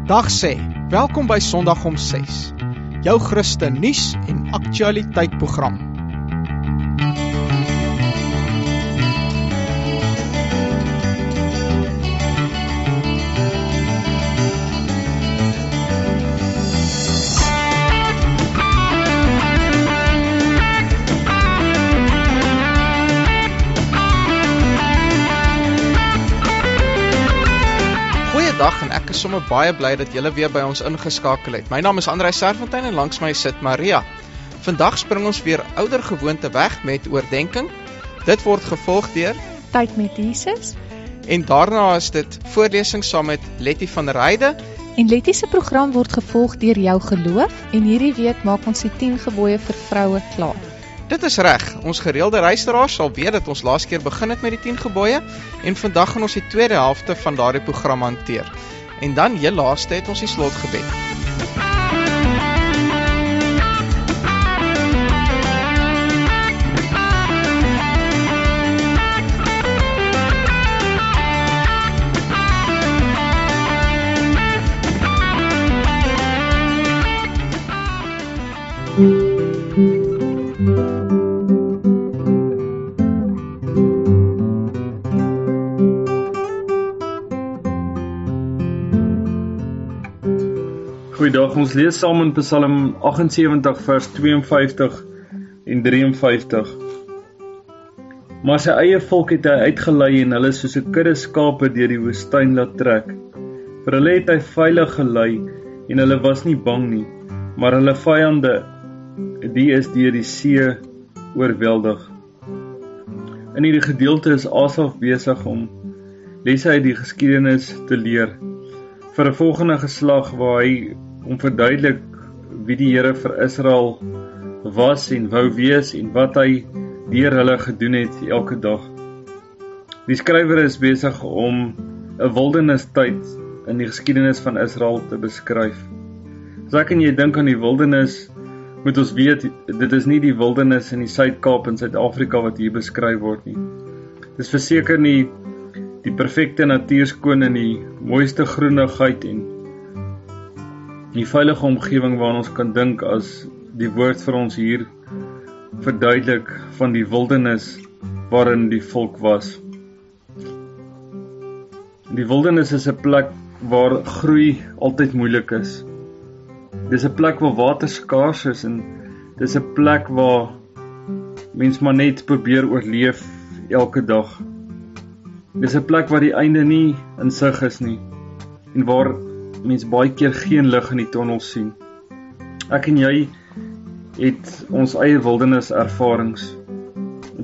Dag sê, welkom by Sondag om 6, jou Christen nuus en aktualiteit program. Dag en ek is sommer baie bly dat julle weer by ons ingeskakel het. My naam is André Serfontein en langs my sit Maria. Vandag spring ons weer ouer gewoonte weg met oordenking. Dit word gevolg deur Tyd met Jesus. En daarna is dit voorlesing saam met Letty van der Heide. En Letty se program word gevolg deur jou geloof en hierdie week maak ons die 10 gebooie vir vroue klaar. Dit is reg, ons gereelde luisteraars sal weet dat ons laas keer begin het met die 10 gebooie en vandag gaan ons die tweede helfte van daardie program hanteer. En dan heel laaste het ons die slotgebed. Goeiedag, ons lees saam in Psalm 78 vers 52 en 53. Maar sy eie volk het hy uitgelei en hulle soos 'n kudde skape deur die woestyn laat trek. Vir hulle het hy veilig gelei en hulle was nie bang nie, maar hulle vyande, die is deur die see oorweldig. In hierdie gedeelte is Asaf besig om lesse uit die geskiedenis te leer vir 'n volgende geslag waar hy om verduidelik wie die Here vir Israel was en wou wees en wat hy deur hulle gedoen het elke dag. Die skrywer is besig om 'n wildernistyd in die geskiedenis van Israel te beskryf. As ek en jy dink aan die wildernis, moet ons weet, dit is nie die wildernis in die Suid-Kaap in Suid-Afrika wat hier beskryf word nie. Dit is verseker nie die perfekte natuurskoon en die mooiste groenigheid en die veilige omgewing waarin ons kan dink as die woord vir ons hier verduidelik van die wildernis waarin die volk was. Die wildernis is 'n plek waar groei altyd moeilik is. Dis 'n plek waar water skaars is en dis 'n plek waar mens maar net probeer oorleef elke dag. Dis 'n plek waar die einde nie in sig is nie en waar mens baie keer geen lig in die tonnel sien. Ek en jy het ons eie wildernis ervarings.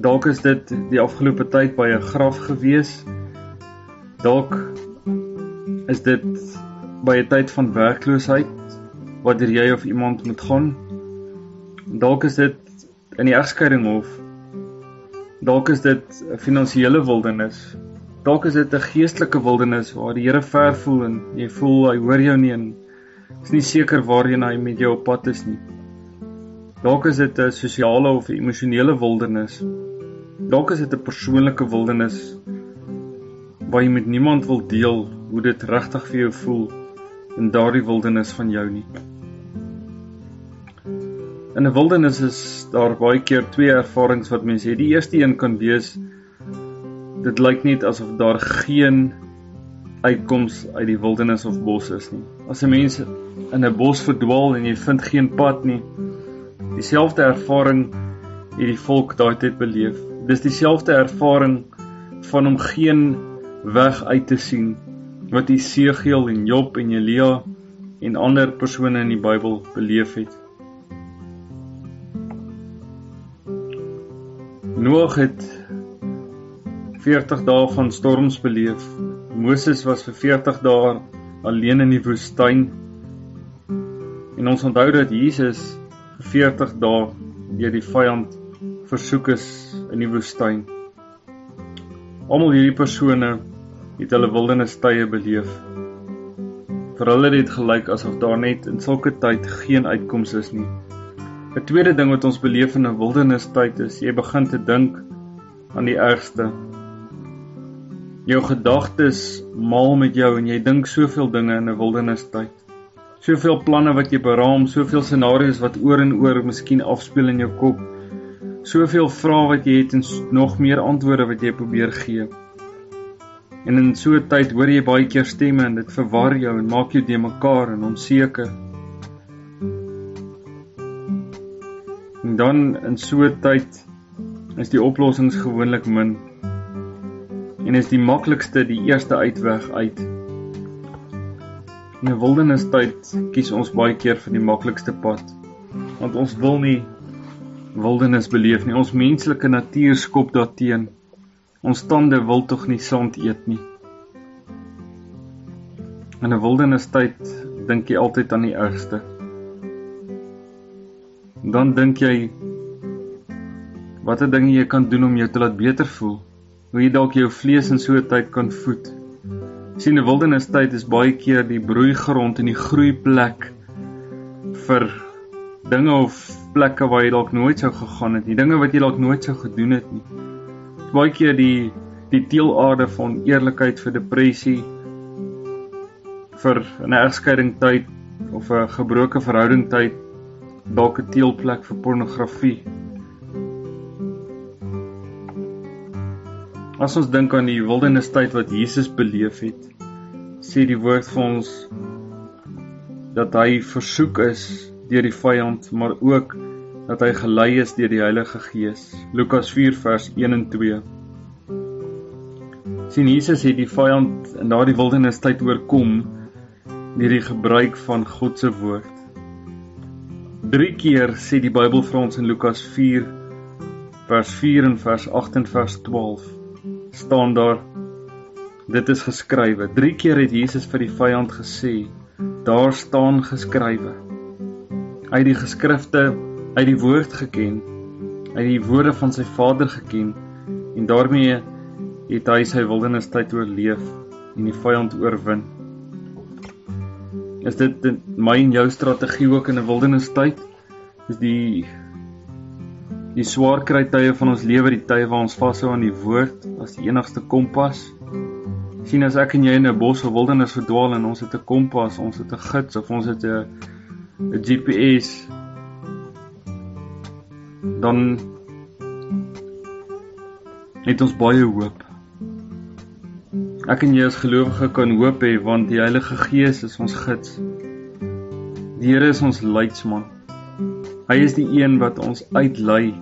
Dalk is dit die afgelope tyd by 'n graf gewees. Dalk is dit by 'n tyd van werkloosheid wanneer jy of iemand moet gaan. Dalk is dit in die egskeiding of dalk is dit 'n finansiële wildernis. Dalk is dit 'n geestelike wildernis waar die Here ver voel en jy voel hy hoor jou nie en is nie seker waarheen hy met jou op pad is nie. Dalk is dit 'n sosiale of 'n emosionele wildernis. Dalk is dit 'n persoonlike wildernis waar jy met niemand wil deel hoe dit regtig vir jou voel in daardie wildernis van jou nie. In 'n wildernis is daar baie keer 2 ervarings wat mense het. Die eerste een kan wees, dit lyk net asof daar geen uitkoms uit die wildernis of bos is nie. As 'n mens in 'n bos verdwaal en jy vind geen pad nie, dieselfde ervaring het die volk daai tyd beleef. Dis dieselfde ervaring van om geen weg uit te sien wat Esegiel en Job en Elia en ander persone in die Bybel beleef het. Noag het 40 dae van storms beleef. Moses was vir 40 dae alleen in die woestyn. En ons onthou dat Jesus vir 40 dae deur die vyand versoek is in die woestyn. Almal hierdie persone het hulle wildernistye beleef. Vir hulle het dit gelyk asof daar net in sulke tyd geen uitkoms is nie. 'n tweede ding wat ons beleef in 'n wildernistyd is, jy begin te dink aan die ergste. Jou gedagtes maal met jou en jy dink soveel dinge in 'n wildernistyd. Soveel planne wat jy beraam, soveel scenario's wat oor en oor miskien afspeel in jou kop. Soveel vrae wat jy het en nog meer antwoorde wat jy probeer gee. En in so 'n tyd hoor jy baie keer stemme en dit verwar jou en maak jou de mekaar en onseker. En dan in so 'n tyd is die oplossings gewoonlik min. En is die maklikste die eerste uitweg uit. In 'n wildernistyd kies ons baie keer vir die maklikste pad, want ons wil nie wildernis beleef nie. Ons menslike natuur skop daarteen. Ons tande wil tog nie sand eet nie. In 'n wildernistyd dink jy altyd aan die ergste. Dan dink jy watter dinge jy kan doen om jou te laat beter voel. Hoe jy dalk jou vlees in so 'n tyd kan voed. Sien, 'n wildernistyd is baie keer die broeigrond en die groeiplek vir dinge of plekke waar jy dalk nooit sou gegaan het nie, dinge wat jy dalk nooit sou gedoen het nie. Baie keer die teelaarde van eerlikheid vir depressie, vir 'n egskeiding tyd of 'n gebroke verhouding tyd, dalk 'n teelplek vir pornografie. As ons dink aan die wildernistyd wat Jesus beleef het, sê die woord vir ons dat hy versoek is deur die vyand, maar ook dat hy gelei is deur die Heilige Gees. Lukas 4 vers 1 en 2. Sien, Jesus het die vyand in daardie wildernistyd oorkom deur die gebruik van God se woord. 3 keer sê die Bybel vir ons in Lukas 4 vers 4 en vers 8 en vers 12 staan daar, dit is geskrywe. 3 keer het Jesus vir die vyand gesê, daar staan geskrywe. Hy het die geskrifte uit die woord geken, uit die woorde van sy Vader geken, en daarmee het hy sy wildernistyd oorleef en die vyand oorwin. Is dit my en jou strategie ook in 'n wildernistyd? Is die swaar kry tye van ons lewe, die tye waar ons vashou aan die woord as die enigste kompas? Sien, as ek en jy in 'n bos of wildernis verdwaal en ons het 'n kompas, ons het 'n gids of ons het 'n GPS, dan het ons baie hoop. Ek en jy as gelowige kan hoop hê, want die Heilige Gees is ons gids. Die Here is ons leidsman. Hy is die een wat ons uitlei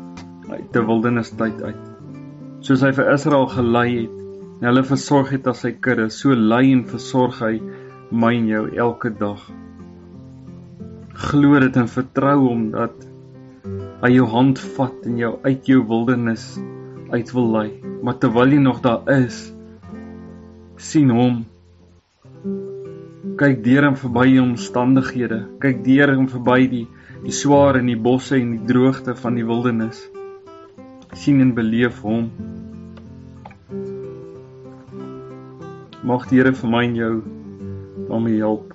uit die wildernistyd uit. Soos hy vir Israel gelei het en hulle versorg het as sy kudde, so lei en versorg hy my en jou elke dag. Glo dit en vertrou hom dat hy jou hand vat en jou uit jou wildernis uit wil lei. Maar terwyl jy nog daar is, sien hom. Kyk deur en verby die omstandighede. Kyk deur en verby die swaar en die bosse en die droogte van die wildernis. Sien en beleef hom. Mag die Here vir my en jou daarmee help.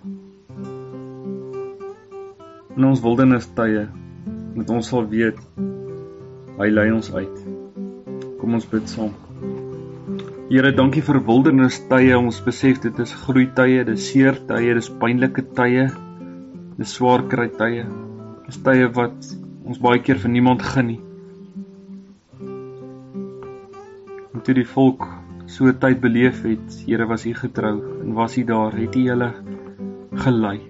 In ons wildernistye, dat ons sal weet, hy lei ons uit. Kom ons bid saam. Here, dankie vir wildernistye. Ons besef dit is groeitye, dit is seertye, dit is pynlike tye, dit is swaar kry tye. Dit is tye wat ons baie keer vir niemand gun nie. En toe die volk so 'n tyd beleef het, Here, was U getrou en was U daar, het U hulle gelei.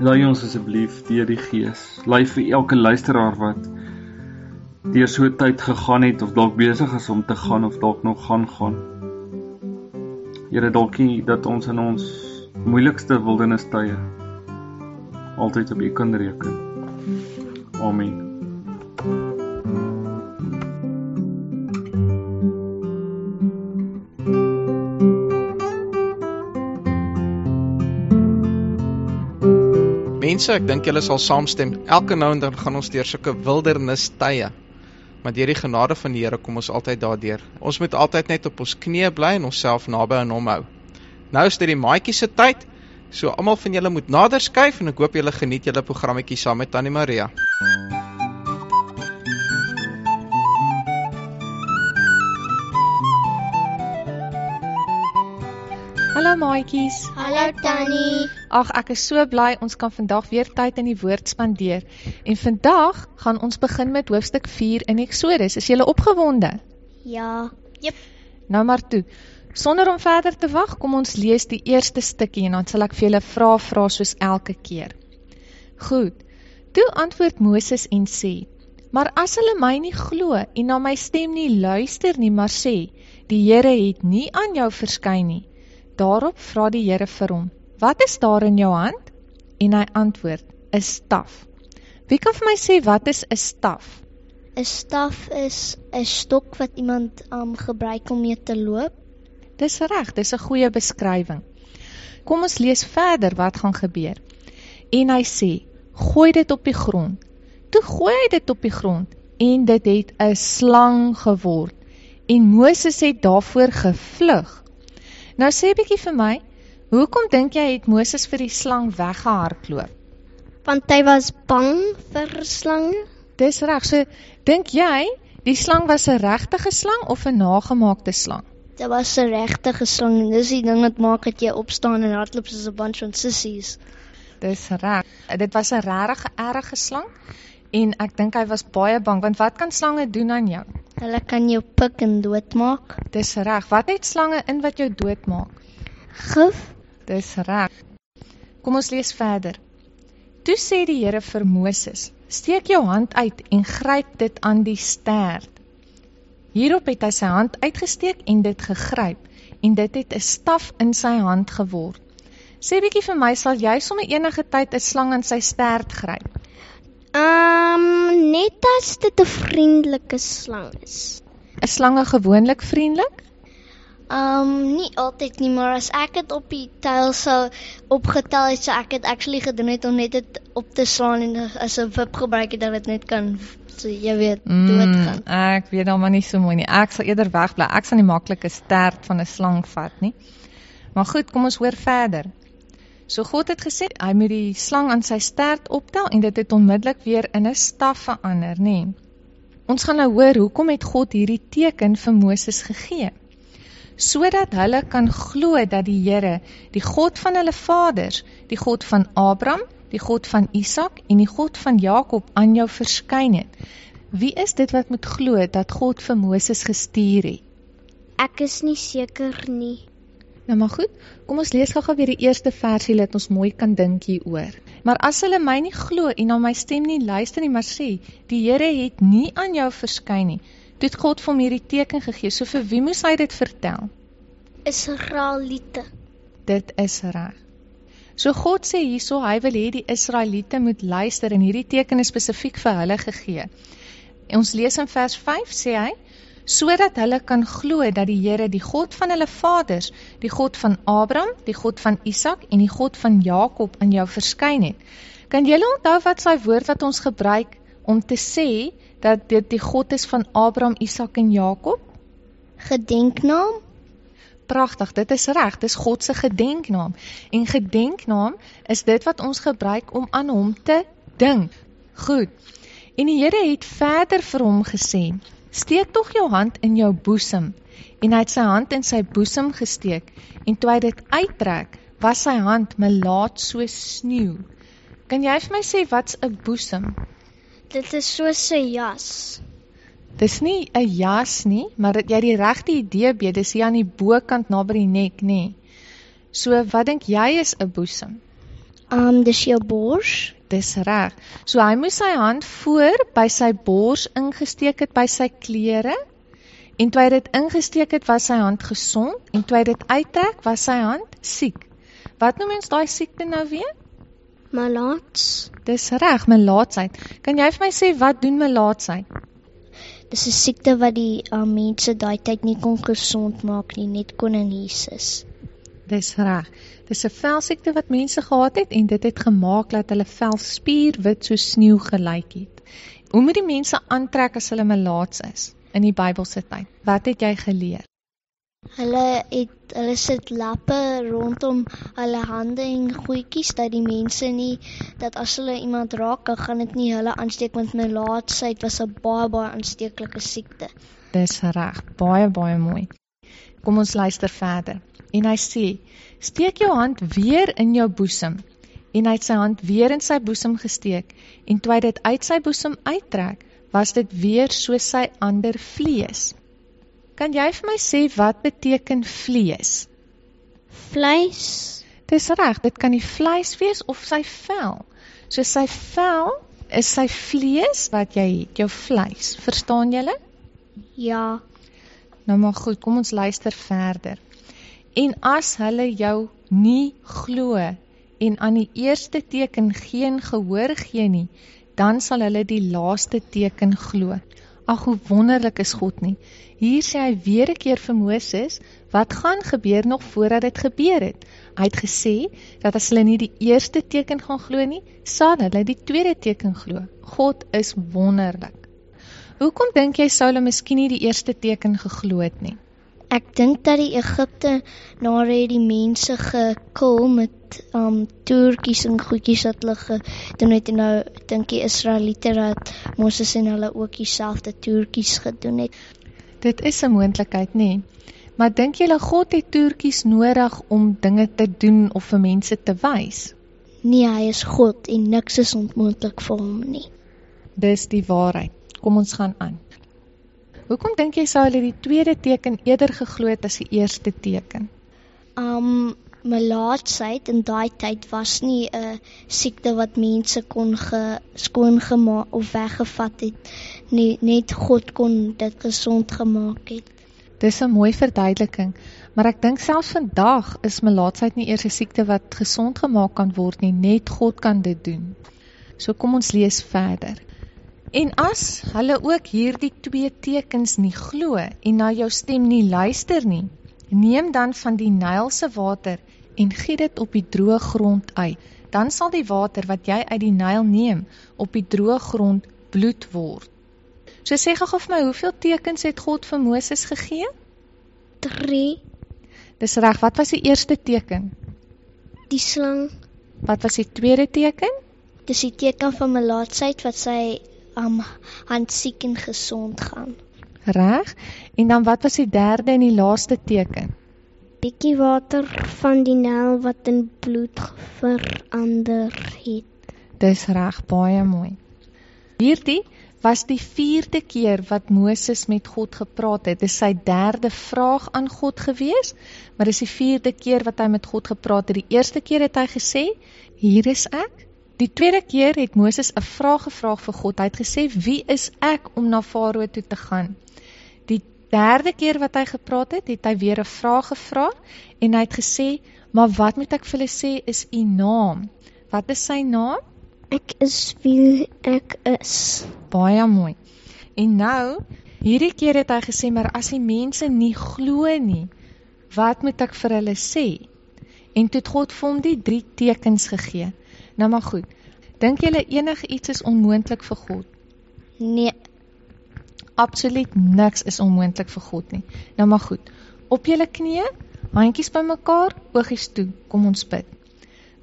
Lei ons asseblief deur die Gees. Lei vir elke luisteraar wat deur so 'n tyd gegaan het, of dalk besig is om te gaan, of dalk nog gaan. Here, dankie dat ons in ons moeilikste wildernistye altyd op U kan reken. Amen. Mense, ek dink julle sal saamstem, elke nou en dan gaan ons deur sulke wildernistye, maar deur die genade van die Here kom ons altyd daardeur. Ons moet altyd net op ons knieë bly en onsself naby aan hom hou. Nou is dit die maatjie se tyd, so almal van julle moet nader skuif en ek hoop julle geniet julle programmetjie saam met Tannie Maria. Hallo maatjies. Hallo Tannie. Ag, ek is so bly ons kan vandag weer tyd in die woord spandeer. En vandag gaan ons begin met hoofstuk 4 in Eksodus. Is julle opgewonde? Ja. Jep. Nou maar toe. Sonder om verder te wag, kom ons lees die eerste stukkie en dan sal ek vir julle vra soos elke keer. Goed. Toe antwoord Moses en sê: "Maar as hulle my nie glo en na my stem nie luister nie, maar sê: Die Here het nie aan jou verskyn nie." Daarop vra die Here vir hom: "Wat is daar in jou hand?" En hy antwoord: "'n staf." Wie kan vir my sê wat is 'n staf? 'n Staf is 'n stok wat iemand gebruik om mee te loop. Dis reg, dis 'n goeie beskrywing. Kom ons lees verder wat gaan gebeur. En hy sê: "Gooi dit op die grond." Toe gooi hy dit op die grond en dit het 'n slang geword. En Moses het daarvoor gevlug. Nou sê 'n bietjie vir my, hoekom dink jy het Moses vir die slang weggehardloop? Want hy was bang vir slange. Dis reg, so dink jy die slang was 'n regte slang of 'n nagemaakte slang? Dit was 'n regte slang en dis die ding wat maak dat jy opstaan en hardloop soos 'n bunch van sissies. Dis reg. Dit was 'n regtig erge slang en ek dink hy was baie bang, want wat kan slange doen aan jou? Hulle kan jou pik en doodmaak. Dis reg. Wat het slange in wat jou doodmaak? Gif. Dis reg. Kom ons lees verder. Toe sê die Here vir Moses: "Steek jou hand uit en gryp dit aan die stert." Hierop het hy sy hand uitgesteek en dit gegryp, en dit het 'n staf in sy hand geword. Sê bietjie vir my, sal jy sommer enige tyd 'n slang aan sy stert gryp? Net as dit 'n vriendelike slang is. Is slange gewoonlik vriendelik? Nie altyd nie, maar as ek het op die tel sou opgetel het, so ek het actually gedoen het om net dit op te slaan en as 'n wip gebruik het dat dit net kan, so jy weet, doodgaan. Ek weet dan maar nie so mooi nie. Ek sal eerder wegbly. Ek sal nie maklik 'n stert van 'n slang vat nie. Maar goed, kom ons hoor verder. So God het gesê, hy moet die slang aan sy stert optel en dit het onmiddellik weer in 'n staf verander, nê? Ons gaan nou hoor, hoekom het God hierdie teken vir Moses gegee? Sodat hulle kan glo dat die Here, die God van hulle vaders, die God van Abraham, die God van Isak en die God van Jakob aan jou verskyn het. Wie is dit wat moet glo dat God vir Moses gestuur het? Ek is nie seker nie. Nou maar goed, kom ons lees gou weer die eerste versie, laat ons mooi kan dink hieroor. Maar as hulle my nie glo en na my stem nie luister nie, maar sê, die Here het nie aan jou verskyn nie, toe het God vir hom hierdie teken gegee, so vir wie moes hy dit vertel? Israeliete. Dit is reg. So God sê hierso, hy wil hê die Israeliete moet luister en hierdie teken is spesifiek vir hulle gegee. En ons lees in vers 5, sê hy, sodat hulle kan glo dat die Here, die God van hulle vaders, die God van Abraham, die God van Isak en die God van Jakob aan jou verskyn het. Kan julle onthou wat sy woord wat ons gebruik om te sê dat dit die God is van Abraham, Isak en Jakob? Gedenknaam? Pragtig, dit is reg, dit is God se gedenknaam. En gedenknaam is dit wat ons gebruik om aan hom te dink. Goed. En die Here het verder vir hom gesê, steek tog jou hand in jou boesem. En hy het sy hand in sy boesem gesteek, en toe hy dit uittrek, was sy hand melaat soos sneeu. Kan jy vir my sê, wat's 'n boesem? Dit is soos 'n jas. Dis nie 'n jas nie, maar dat jy die regte idee het, dis hier aan die bokant naby die nek, nê. So, wat dink jy is 'n boesem? Dis jou bors. Dis reg. So hy moes sy hand voor by sy bors ingesteek het by sy klere, en toe hy dit ingesteek het, was sy hand gesond, en toe hy dit uittrek, was sy hand siek. Wat noem ons daai siekte nou weer? Malaats. Dis reg, melaatsheid. Kan jy vir my sê, wat doen melaatsheid? Dis 'n siekte wat die mense daai tyd nie kon gesond maak nie, net koning Jesus. Dis reg. Dis 'n velsiekte wat mense gehad het en dit het gemaak dat hulle vel spierwit soos sneeu gelyk het. Hoe moet die mense aantrek as hulle melaats is in die Bybelse tyd? Wat het jy geleer? Hulle sit lappe rondom hulle hande en goedjies dat die mense nie, dat as hulle iemand raak, dan gaan dit nie hulle aansteek, want melaatsheid was 'n baie aansteeklike siekte. Dis reg, baie mooi. Kom ons luister verder. En hy sê, steek jou hand weer in jou boesem. En hy het sy hand weer in sy boesem gesteek, en toe hy dit uit sy boesem uittrek, was dit weer soos sy ander vlees. Kan jy vir my sê, wat beteken vlees? Vleis. Dis reg, dit kan die vleis wees of sy vel. So sy vel is sy vlees wat jy het, jou vleis. Verstaan julle? Ja. Nou maar goed, kom ons luister verder. En as hulle jou nie glo en aan die eerste teken geen gehoor gee nie, dan sal hulle die laaste teken glo. Ag, hoe wonderlik is God nie. Hier sê hy weer 'n keer vir Moses, wat gaan gebeur nog voordat dit gebeur het. Hy het gesê, dat as hulle nie die eerste teken gaan glo nie, sal hulle die tweede teken glo. God is wonderlik. Hoekom dink jy sou hulle miskien nie die eerste teken geglo het nie? Ek dink dat die Egiptenare die mense gekil met toertjies en goedjies wat hulle gedoen het, en nou dink die Israeliete dat Moses en hulle ook dieselfde toertjies gedoen het. Dit is 'n moontlikheid, nee. Maar dink julle God het toertjies nodig om dinge te doen of vir mense te wys? Nee, hy is God en niks is onmoontlik vir hom nie. Dis die waarheid. Kom ons gaan aan. Hoekom dink jy sou hulle die tweede teken eerder geglo het as die eerste teken? Melaatsheid in daai tyd was nie 'n siekte wat mense kon skoongemaak of weggevat het. Nee, net God kon dit gesond gemaak het. Dis 'n mooi verduideliking, maar ek dink selfs vandag is melaatsheid nie eers 'n siekte wat gesond gemaak kan word nie, net God kan dit doen. So kom ons lees verder. En as hulle ook hierdie twee tekens nie glo en na jou stem nie luister nie, neem dan van die Nyl se water en giet dit op die droë grond uit. Dan sal die water wat jy uit die Nyl neem op die droë grond bloed word. So sê gou vir my, hoeveel tekens het God vir Moses gegee? 3. Dis reg, wat was die eerste teken? Die slang. Wat was die tweede teken? Dis die teken van melaatsheid wat sy hand siek en gesond gaan. Reg, en dan wat was die derde en die laaste teken? Bietjie water van die Nyl wat in bloed verander het. Dis reg, baie mooi. Hierdie was die 4de keer wat Moses met God gepraat het. Dis sy 3de vraag aan God gewees, maar dis die 4de keer wat hy met God gepraat het. Die eerste keer het hy gesê, hier is ek. Die tweede keer het Moses 'n vraag gevra vir God. Hy het gesê, wie is ek om na Farao toe te gaan? Die 3de keer wat hy gepraat het, het hy weer 'n vraag gevra en hy het gesê, maar wat moet ek vir hulle sê is u naam? Wat is sy naam? Ek is wie ek is. Baie mooi. En nou, hierdie keer het hy gesê, maar as die mense nie glo nie, wat moet ek vir hulle sê? En toe het God vir hom die 3 tekens gegee. Nou maar goed, dink julle enige iets is onmoontlik vir God? Nee. Absoluut niks is onmoontlik vir God nie. Nou maar goed, op julle knieë, handjies bymekaar, oogies toe, kom ons bid.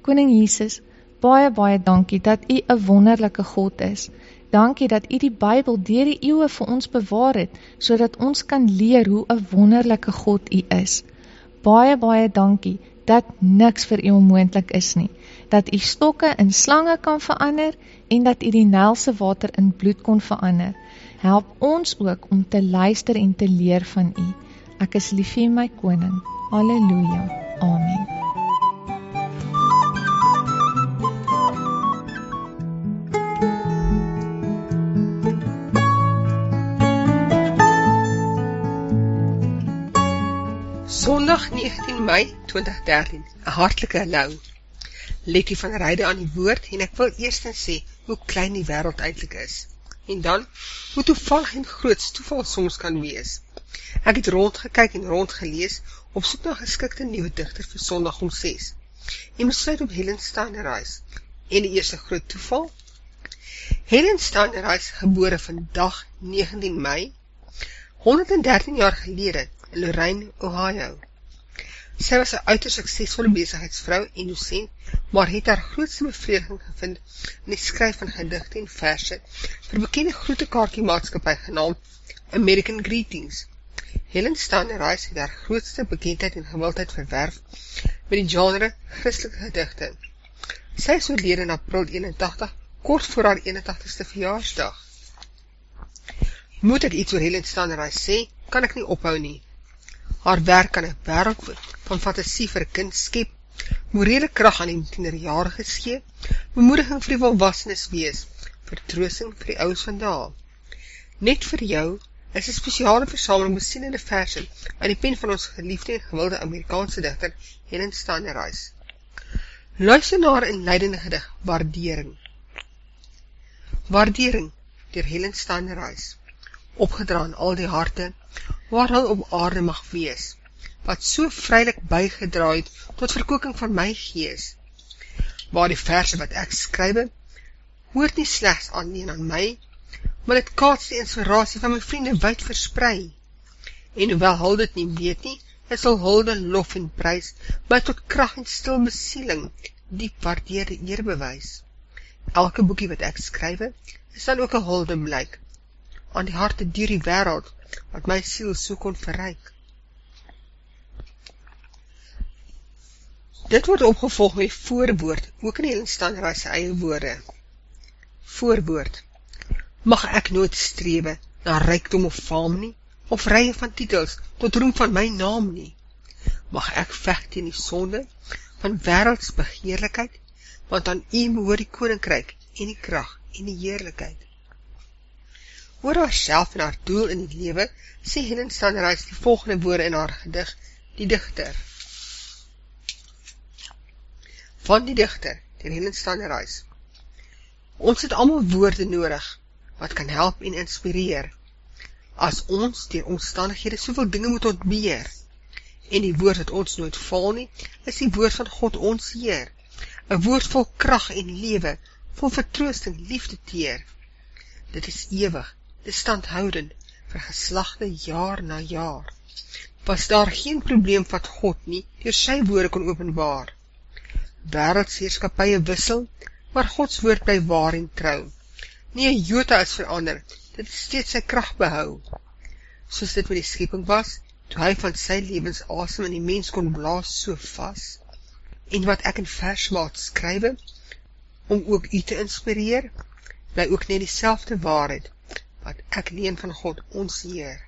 Koning Jesus, baie dankie dat u 'n wonderlike God is. Dankie dat u die Bybel deur die eeue vir ons bewaar het, sodat ons kan leer hoe 'n wonderlike God u is. Baie dankie dat niks vir u onmoontlik is nie. Dat u stokke in slange kan verander en dat u die Nyl se water in bloed kon verander. Help ons ook om te luister en te leer van u. Ek is lief vir my koning. Halleluja. Amen. Sondag 19 Mei 2013, 'n hartlike hallo. Letty van Ryde aan die woord en ek wil eerstens sê hoe klein die wêreld eintlik is. En dan, hoe toevallig en groot toeval soms kan wees. Ek het rondgekyk en rondgelees op soek na geskikte nuwe digter vir Sondag om 6. En besluit op Helen Steinerhuis. En die eerste groot toeval? Helen Steinerhuis, gebore vandag 19 Mei, 113 jaar gelede in Lorain, Ohio. Sy was 'n uiters suksesvolle besigheidsvrou en dosent, maar het haar grootste bevrediging gevind in die skryf van gedigte en verse vir bekende grootekaartjiemaatskappy genaamd American Greetings. Helen Stangerais het haar grootste bekendheid en gewildheid verwerf met die genre Christelike gedigte. Sy is oorlede in April 81, kort voor haar 81ste verjaarsdag. Moet ek iets oor Helen Stangerais sê, kan ek nie ophou nie. Haar werk kan 'n wêreld van fantasie vir 'n kind skep, morele krag aan die tienerjariges gee, bemoediging vir die volwassenes wees, vertroosting vir die oues vandag. Net vir jou is 'n spesiale versameling besienende verse uit die pen van ons geliefde en gewilde Amerikaanse digter Helen Stangerais. Luister na haar inleidende gedig Waardering. Waardering deur Helen Stangerais, opgedra aan al die harte waar hulle op aarde mag wees, wat so vrylik bygedra het tot verkoeking van my gees. Waar die verse wat ek skrywe, hoort nie slegs alleen aan my, maar dit kaats die inspirasie van my vriende wyd versprei. En hoewel hulle dit nie weet nie, is hul hulde, lof en prys, my tot krag en stil besieling, diep waardeerde eerbewys. Elke boekie wat ek skrywe, is dan ook 'n hulde blyk, aan die harte deur die wêreld, wat my siel so kon verryk. Dit word opgevolg met die voorwoord, ook in Helen Stangerais se eie woorde. Voorwoord. Mag ek nooit strewe na rykdom of faam nie, of rye van titels tot roem van my naam nie. Mag ek veg teen die sonde van wêrelds begeerlikheid, want aan U behoort die koninkryk en die krag en die heerlikheid. Oor haarself en haar doel in die lewe sê Helen Stangerais die volgende woorde in haar gedig, Die Digter. Van die Digter, deur Helen Stangerais. Ons het almal woorde nodig, wat kan help en inspireer, as ons deur omstandighede soveel dinge moet ontbeer, en die woord wat ons nooit val nie, is die woord van God ons Heer, 'n woord vol krag en lewe, vol vertroosting, liefde teer. Dit is ewig, dit standhoudend, vir geslagte jaar na jaar. Was daar geen probleem wat God nie, deur sy woorde kon openbaar. Wêreldsheerskappye wissel, maar Gods woord bly waar en trou. Nie 'n jota is verander, dit het steeds sy krag behou. Soos dit met die skepping was, toe hy van sy lewensasem in die mens kon blaas so vas. En wat ek in versmaat skrywe, om ook u te inspireer, bly ook net dieselfde waarheid, wat ek leen van God ons Heer.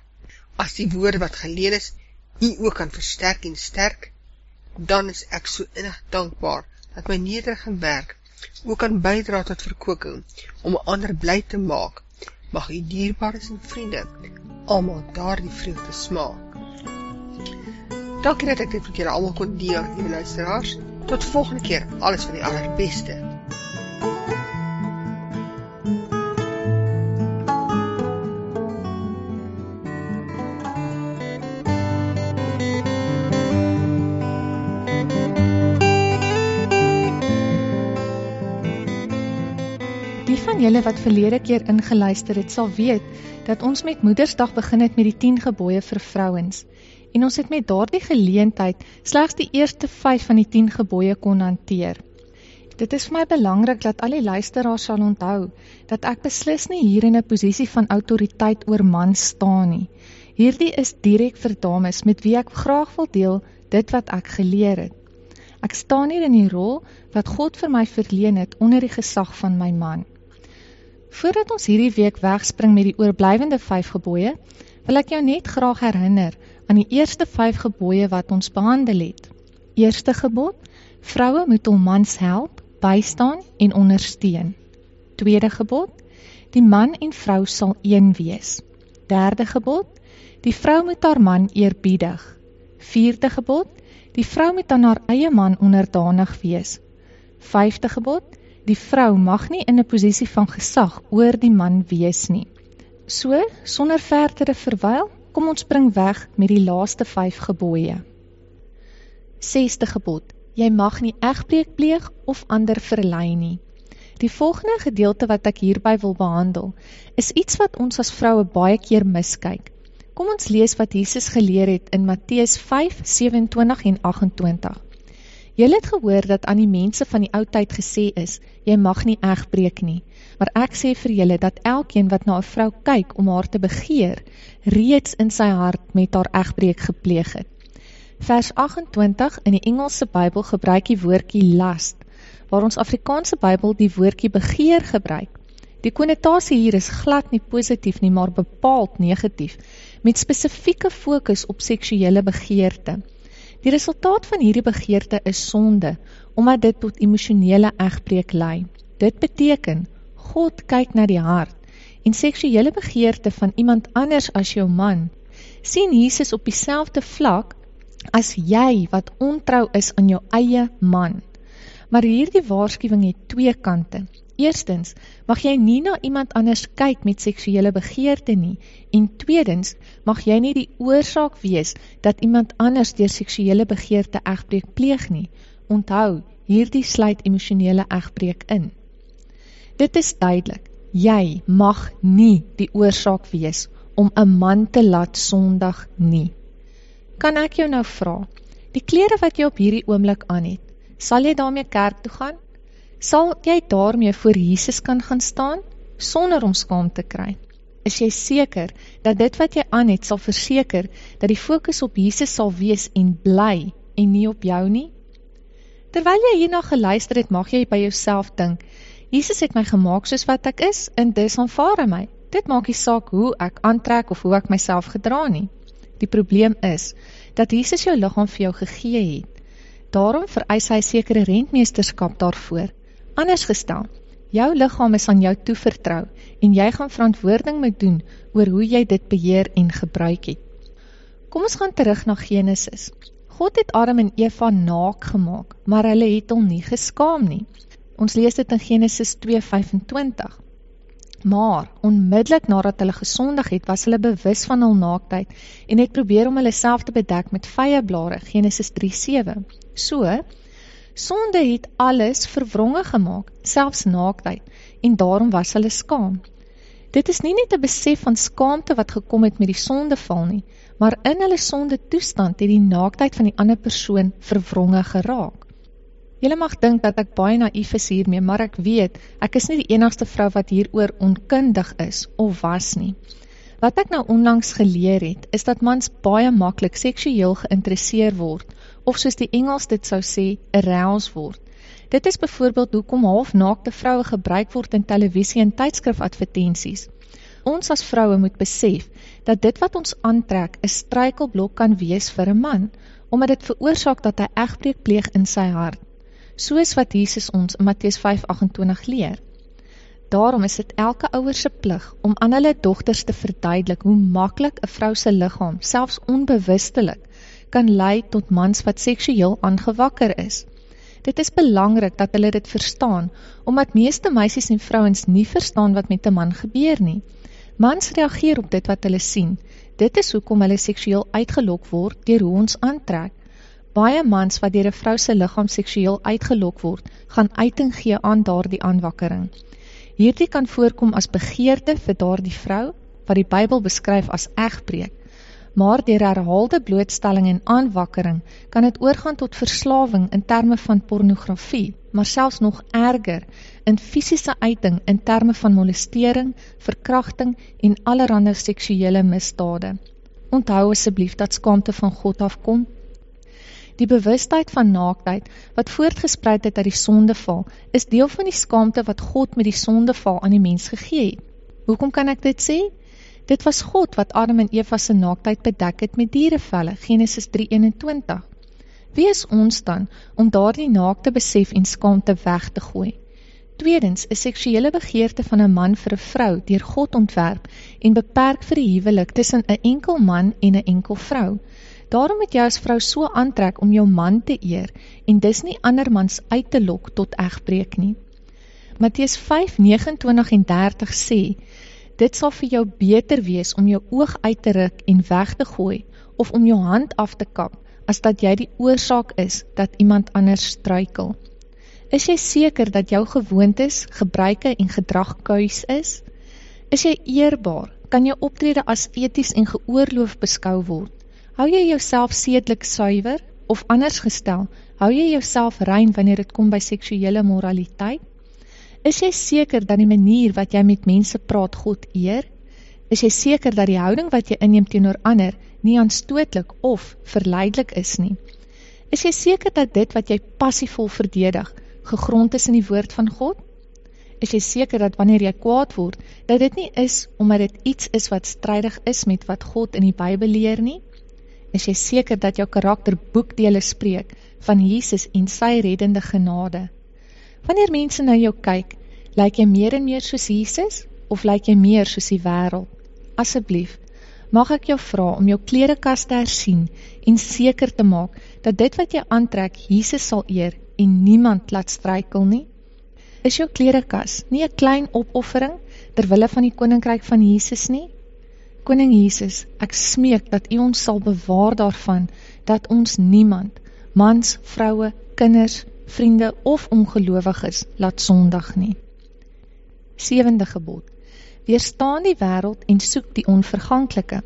As die woorde wat geleen is, u ook kan versterk en sterk, dan is ek so innig dankbaar, dat my nederige werk ook kan bydra tot verkoeking, om 'n ander bly te maak. Mag u dierbares en vriende, almal daardie vreugde smaak. Dankie dat ek dit met julle almal kon deel, liewe luisteraars. Tot volgende keer, alles van die allerbeste. Die van julle wat verlede keer ingeluister het, sal weet dat ons met Moedersdag begin het met die 10 gebooie vir vrouens. En ons het met daardie geleentheid slegs die eerste 5 van die 10 gebooie kon hanteer. Dit is vir my belangrik dat al die luisteraars sal onthou dat ek beslis nie hier in 'n posisie van autoriteit oor mans staan nie. Hierdie is direk vir dames met wie ek graag wil deel dit wat ek geleer het. Ek staan hier in die rol wat God vir my verleen het onder die gesag van my man. Voordat ons hierdie week wegspring met die oorblywende 5 gebooie, wil ek jou net graag herinner aan die eerste 5 gebooie wat ons behandel het. Eerste gebod, vroue moet hul mans help, bystaan en ondersteun. Tweede gebod, die man en vrou sal een wees. Derde gebod, die vrou moet haar man eerbiedig. Vierde gebod, die vrou moet aan haar eie man onderdanig wees. Vyfde gebod, die vrou mag nie in 'n posisie van gesag oor die man wees nie. So, sonder verdere verwyl, kom ons spring weg met die laaste 5 gebooie. 6de gebod, jy mag nie egbreek pleeg of ander verlei nie. Die volgende gedeelte wat ek hierby wil behandel, is iets wat ons as vroue baie keer miskyk. Kom ons lees wat Jesus geleer het in Matteus 5:27 en 28. Julle het gehoor dat aan die mense van die ou tyd gesê is, jy mag nie egbreek nie, maar ek sê vir julle dat elkeen wat na 'n vrou kyk om haar te begeer, reeds in sy hart met haar egbreek gepleeg het. Vers 28 in die Engelse Bybel gebruik die woordjie lust, waar ons Afrikaanse Bybel die woordjie begeer gebruik. Die konnotasie hier is glad nie positief nie, maar bepaald negatief, met spesifieke fokus op seksuele begeerte. Die resultaat van hierdie begeerte is sonde, omdat dit tot emosionele egbreek lei. Dit beteken, God kyk na die hart, en seksuele begeerte van iemand anders as jou man, sien Jesus op dieselfde vlak as jy wat ontrou is aan jou eie man. Maar hierdie waarskuwing het twee kante. Eerstens, mag jy nie na iemand anders kyk met seksuele begeerte nie, en tweedens, mag jy nie die oorsaak wees dat iemand anders deur seksuele begeerte egbreek pleeg nie. Onthou, hierdie sluit emosionele egbreek in. Dit is duidelik, jy mag nie die oorsaak wees om 'n man te laat sondig nie. Kan ek jou nou vra, die klere wat jy op hierdie oomblik aan het, sal jy daarmee kerk toe gaan? Sal jy daarmee voor Jesus kan gaan staan, sonder om skaam te kry? Is jy seker dat dit wat jy aan het sal verseker dat die fokus op Jesus sal wees en bly en nie op jou nie? Terwyl jy hierna geluister het, mag jy by jouself dink, Jesus het my gemaak soos wat ek is en dis aanvaar hy my. Dit maak nie saak hoe ek aantrek of hoe ek myself gedra nie. Die probleem is dat Jesus jou liggaam vir jou gegee het. Daarom vereis hy sekere rentmeesterskap daarvoor. Anders gestel, jou liggaam is aan jou toevertrou en jy gaan verantwoording moet doen oor hoe jy dit beheer en gebruik het. Kom ons gaan terug na Genesis. God het Adam en Eva naak gemaak, maar hulle het hom nie geskaam nie. Ons lees dit in Genesis 2:25. Maar, onmiddellik nadat hulle gesondig het, was hulle bewus van hul naaktheid en het probeer om hulle self te bedek met vyeblare, Genesis 3:7. So, sonde het alles verwronge gemaak, selfs naaktheid, en daarom was hulle skaam. Dit is nie net 'n besef van skaamte wat gekom het met die sondeval nie, maar in hulle sonde toestand het die naaktheid van die ander persoon verwronge geraak. Julle mag dink dat ek baie naïef is hiermee, maar ek weet, ek is nie die enigste vrou wat hieroor onkundig is, of was nie. Wat ek nou onlangs geleer het, is dat mans baie maklik seksueel geïnteresseer word, of soos die Engels dit sou sê, aroused word. Dit is byvoorbeeld hoekom halfnaakte vroue gebruik word in televisie en tydskrifadvertensies. Ons as vroue moet besef, dat dit wat ons aantrek, 'n struikelblok kan wees vir 'n man, omdat dit veroorsaak dat hy egbreek pleeg in sy hart. Soos wat Jesus ons in Matteus 5:28 leer. Daarom is dit elke ouer se plig om aan hulle dogters te verduidelik hoe maklik 'n vrou se liggaam, selfs onbewustelik, kan lei tot mans wat seksueel aangewakker is. Dit is belangrik dat hulle dit verstaan, omdat meeste meisies en vrouens nie verstaan wat met 'n man gebeur nie. Mans reageer op dit wat hulle sien. Dit is hoekom hulle seksueel uitgelok word deur hoe ons aantrek. Baie mans wat deur 'n vrou se liggaam seksueel uitgelok word, gaan uiting gee aan daardie aanwakkering. Hierdie kan voorkom as begeerte vir daardie vrou, wat die Bybel beskryf as egbreek. Maar deur herhaalde blootstelling en aanwakkering, kan dit oorgaan tot verslawing in terme van pornografie, maar selfs nog erger, in fisiese uiting in terme van molestering, verkrachting en allerhande seksuele misdade. Onthou asseblief dat skaamte van God afkom. Die bewustheid van naaktheid, wat voortgespruit het uit die sondeval, is deel van die skaamte wat God met die sondeval aan die mens gegee het. Hoekom kan ek dit sê? Dit was God wat Adam en Eva se naaktheid bedek het met dierevelle, Genesis 3:21. Wie is ons dan, om daardie naakte besef en skaamte weg te gooi? Tweedens, 'n seksuele begeerte van 'n man vir 'n vrou deur God ontwerp en beperk vir die huwelik tussen 'n enkel man en 'n enkel vrou. Daarom moet jy as vrou so aantrek om jou man te eer en dis nie ander mans uit te lok tot egbreek nie. Matteus 5:29 en 30 sê, dit sal vir jou beter wees om jou oog uit te ruk en weg te gooi, of om jou hand af te kap, as dat jy die oorsaak is dat iemand anders struikel. Is jy seker dat jou gewoontes, gebruike en gedrag kuis is? Is jy eerbaar? Kan jou optrede as eties en geoorloof beskou word? Hou jy jouself sedelik suiwer, of anders gestel, hou jy jouself rein wanneer dit kom by seksuele moraliteit? Is jy seker dat die manier wat jy met mense praat God eer? Is jy seker dat die houding wat jy inneem teenoor ander nie aanstootlik of verleidelik is nie? Is jy seker dat dit wat jy passievol verdedig, gegrond is in die woord van God? Is jy seker dat wanneer jy kwaad word, dat dit nie is omdat dit iets is wat strydig is met wat God in die Bybel leer nie? Is jy seker dat jou karakter boekdele spreek van Jesus en sy reddende genade? Wanneer mense na jou kyk, lyk jy meer en meer soos Jesus, of lyk jy meer soos die wêreld? Asseblief, mag ek jou vra om jou klerekas te hersien en seker te maak dat dit wat jy aantrek Jesus sal eer en niemand laat struikel nie? Is jou klerekas nie 'n klein opoffering terwille van die koninkryk van Jesus nie? Koning Jesus, ek smeek dat U ons sal bewaar daarvan dat ons niemand, mans, vroue, kinders, vriende of ongelowiges laat sondig nie. 7de gebod. Weerstaan die wêreld en soek die onverganklike.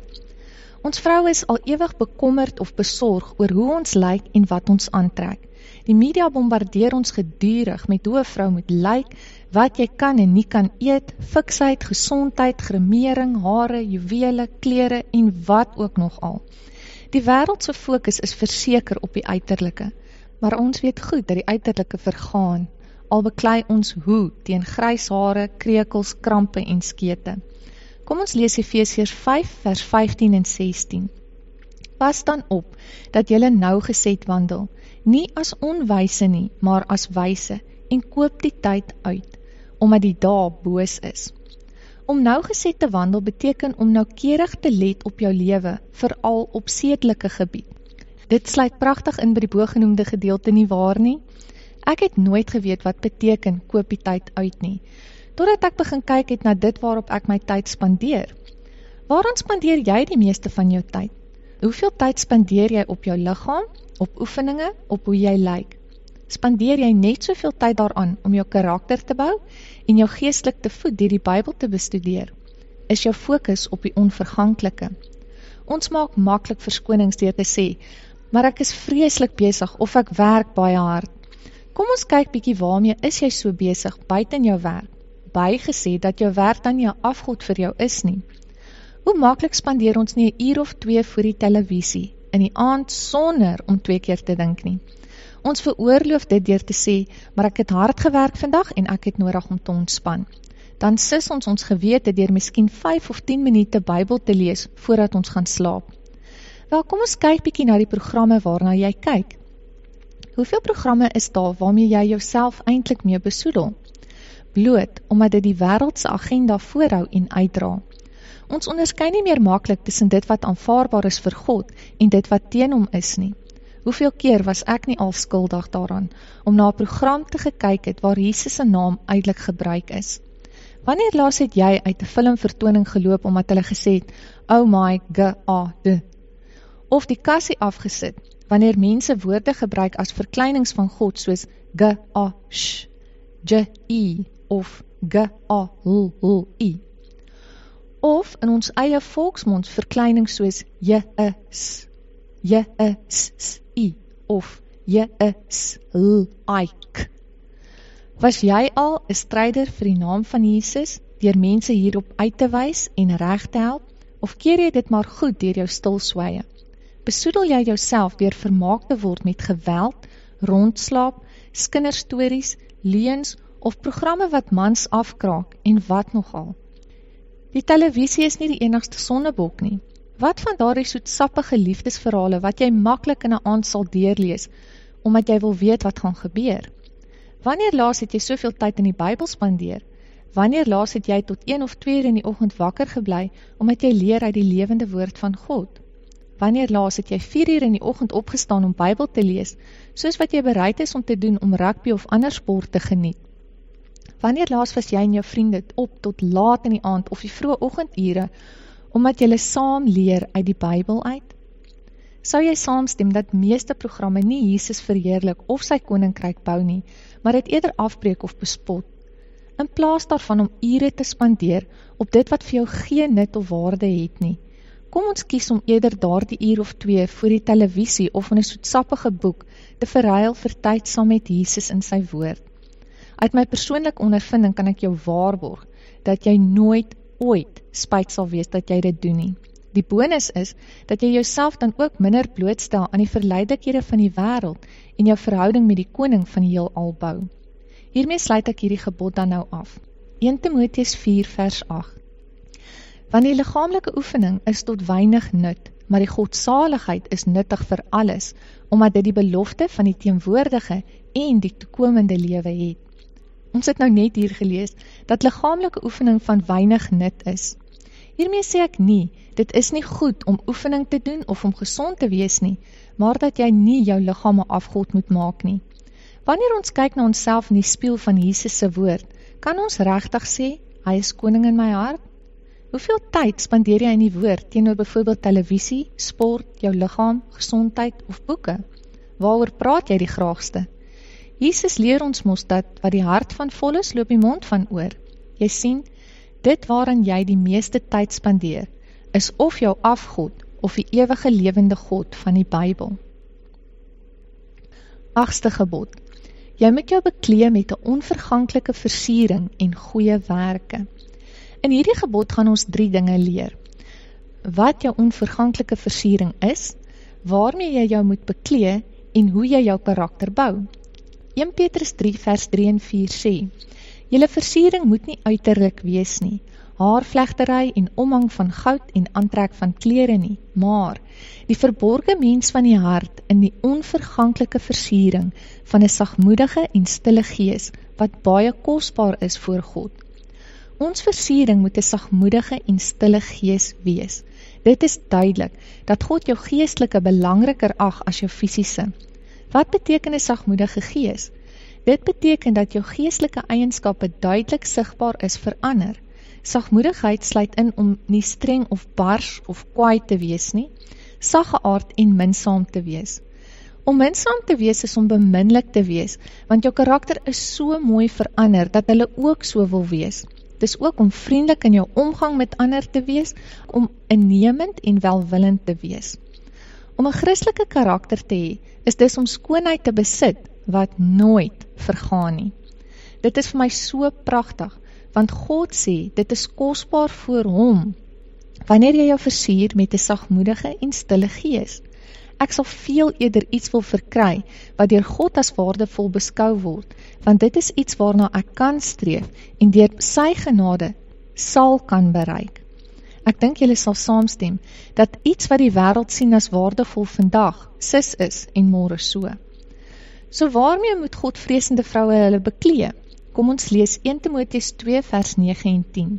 Ons vroue is al ewig bekommerd of besorg oor hoe ons lyk en wat ons aantrek. Die media bombardeer ons gedurig met hoe 'n vrou moet lyk, wat jy kan en nie kan eet, fiksheid, gesondheid, gremering, hare, juwele, klere en wat ook nog al. Die wêreld se fokus is verseker op die uiterlike, maar ons weet goed dat die uiterlike vergaan, al beklei ons hoe teen grys hare, krekels, krampe en skete. Kom ons lees Efesiërs 5 vers 15 en 16. Pas dan op, dat julle nougeset wandel, nie as onwyse nie, maar as wyse, en koop die tyd uit, omdat die dae boos is. Om nougeset te wandel beteken om noukeurig te let op jou lewe, veral op sedelike gebied. Dit sluit pragtig in by die bogenoemde gedeelte nie waar nie? Ek het nooit geweet wat beteken koop die tyd uit nie, totdat ek begin kyk het na dit waarop ek my tyd spandeer. Waaraan spandeer jy die meeste van jou tyd? Hoeveel tyd spandeer jy op jou liggaam, op oefeninge, op hoe jy lyk? Spandeer jy net soveel tyd daaraan om jou karakter te bou en jou geestelik te voed deur die Bybel te bestudeer? Is jou fokus op die onverganklike? Ons maak maklik verskonings deur te sê, maar ek is vreeslik besig of ek werk baie hard. Kom ons kyk bietjie waarmee is jy so besig buite in jou werk? Bygesê dat jou werk dan nie 'n afgod vir jou is nie. Hoe maklik spandeer ons nie 'n uur of 2 voor die televisie in die aand sonder om 2 keer te dink nie. Ons veroorloof dit deur te sê, maar ek het hard gewerk vandag en ek het nodig om te ontspan. Dan sis ons gewete deur miskien 5 of 10 minute Bybel te lees voordat ons gaan slaap. Wel, kom ons kyk bietjie na die programme waarna jy kyk. Hoeveel programme is daar waarmee jy jouself eintlik mee besoedel? Bloot omdat dit die wêreld se agenda voorhou en uitdra. Ons onderskei nie meer maklik tussen dit wat aanvaarbaar is vir God en dit wat teen hom is nie. Hoeveel keer was ek nie al skuldig daaraan om na 'n program te gekyk het waar Jesus se naam uitelik gebruik is? Wanneer laas het jy uit 'n filmvertoning geloop omdat hulle gesê het, "Oh my God," of die kassie afgesit wanneer mense woorde gebruik as verkleinings van God soos G-A-S-H, J-I of G-A-L-L-I? Of in ons eie volksmond verkleinings soos J-I-S, J-I-S-I of J-I-S-L-I-K. Was jy al 'n stryder vir die naam van Jesus, deur mense hierop uit te wys en reg te help, of keer jy dit maar goed deur jou stil sweye? Besoedel jy jouself deur vermaak te word met geweld, rondslaap, kinderstories, leuns of programme wat mans afkraak en wat nogal? Die televisie is nie die enigste sondebok nie. Wat van daardie soetsappige liefdesverhale wat jy maklik in 'n aand sal deurlees, omdat jy wil weet wat gaan gebeur? Wanneer laas het jy soveel tyd in die Bybel spandeer? Wanneer laas het jy tot 1 of 2 uur in die oggend wakker gebly, omdat jy leer uit die lewende woord van God? Wanneer laas het jy 4 uur in die oggend opgestaan om Bybel te lees, soos wat jy bereid is om te doen om rugby of ander sport te geniet? Wanneer laas was jy en jou vriende op tot laat in die aand of die vroeë oggendure, omdat julle saam leer uit die Bybel uit? Sou jy saamstem dat meeste programme nie Jesus verheerlik of sy koninkryk bou nie, maar dit eerder afbreek of bespot, in plaas daarvan om ure te spandeer op dit wat vir jou geen nut of waarde het nie? Kom ons kies om eerder daardie uur of 2 voor die televisie of in 'n soetsappige boek te verruil vir tyd saam met Jesus in sy woord. Uit my persoonlike ondervinding kan ek jou waarborg, dat jy nooit ooit spyt sal wees dat jy dit doen nie. Die bonus is, dat jy jouself dan ook minder blootstel aan die verleidelikhede van die wêreld en jou verhouding met die koning van die heelal bou. Hiermee sluit ek hierdie gebod dan nou af. 1 Timoteus 4 vers 8. Want die liggaamlike oefening is tot weinig nut, maar die godsaligheid is nuttig vir alles, omdat dit die belofte van die teenwoordige en die toekomende lewe het. Ons het nou net hier gelees, dat liggaamlike oefening van weinig nut is. Hiermee sê ek nie, dit is nie goed om oefening te doen of om gesond te wees nie, maar dat jy nie jou liggaam 'n afgod moet maak nie. Wanneer ons kyk na onsself in die spieël van Jesus se woord, kan ons regtig sê, hy is koning in my hart? Hoeveel tyd spandeer jy in die woord teenoor byvoorbeeld televisie, sport, jou liggaam, gesondheid of boeke? Waaroor praat jy die graagste? Jesus leer ons mos dat wat die hart van vol is, loop die mond van oor. Jy sien, dit waaraan jy die meeste tyd spandeer, is of jou afgod of die ewige lewende God van die Bybel. 8ste gebod. Jy moet jou beklee met 'n onverganklike versiering en goeie werke. In hierdie gebod gaan ons 3 dinge leer. Wat jou onverganklike versiering is, waarmee jy jou moet beklee en hoe jy jou karakter bou. 1 Petrus 3 vers 3 en 4 sê, julle versiering moet nie uiterlik wees nie, haarvlegtery en omhang van goud en aantrek van klere nie, maar die verborge mens van die hart in die onverganklike versiering van 'n sagmoedige en stille gees, wat baie kosbaar is voor God. Ons versiering moet 'n sagmoedige en stille gees wees. Dit is duidelik, dat God jou geestelike belangriker ag as jou fisiese. Wat beteken 'n sagmoedige gees? Dit beteken dat jou geestelike eienskappe duidelik sigbaar is vir ander. Sagmoedigheid sluit in om nie streng of bars of kwaai te wees nie, saggeaard en minsaam te wees. Om minsaam te wees is om beminlik te wees, want jou karakter is so mooi vir ander, dat hulle ook so wil wees. Dis ook om vriendelik in jou omgang met ander te wees, om innemend en welwillend te wees. Om 'n Christelike karakter te hê, is dis om skoonheid te besit, wat nooit vergaan nie. Dit is vir my so pragtig, want God sê, dit is kosbaar voor hom, wanneer jy jou versier met 'n sagmoedige en stille gees. Ek sal veel eerder iets wil verkry, wat deur God as waardevol beskou word, want dit is iets waarna ek kan streef, en deur sy genade sal kan bereik. Ek dink julle sal saamstem, dat iets wat die wêreld sien as waardevol vandag, sis is en môre so. So waarmee moet godvreesende vroue hulle beklee? Kom ons lees 1 Timoteus 2 vers 9 en 10.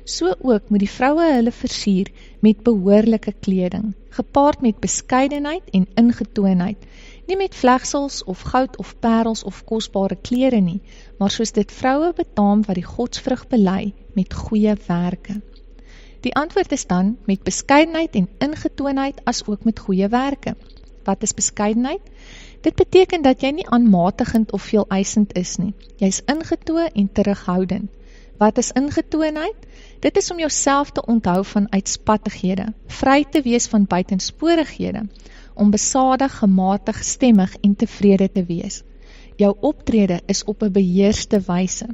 So ook moet die vroue hulle versier met behoorlike kleding, gepaard met beskeidenheid en ingetoonheid, nie met vlegsels of goud of parels of kosbare klere nie, maar soos dit vroue betaam wat die godsvrug bely met goeie werke. Die antwoord is dan met beskeidenheid en ingetoonheid as ook met goeie werke. Wat is beskeidenheid? Dit beteken dat jy nie aanmatigend of veel eisend is nie. Jy is ingetoe en terughoudend. Wat is ingetoonheid? Dit is om jouself te onthou van uitspattighede, vry te wees van buitensporighede, om besadig, gematig, stemmig en tevrede te wees. Jou optrede is op 'n beheerste wyse.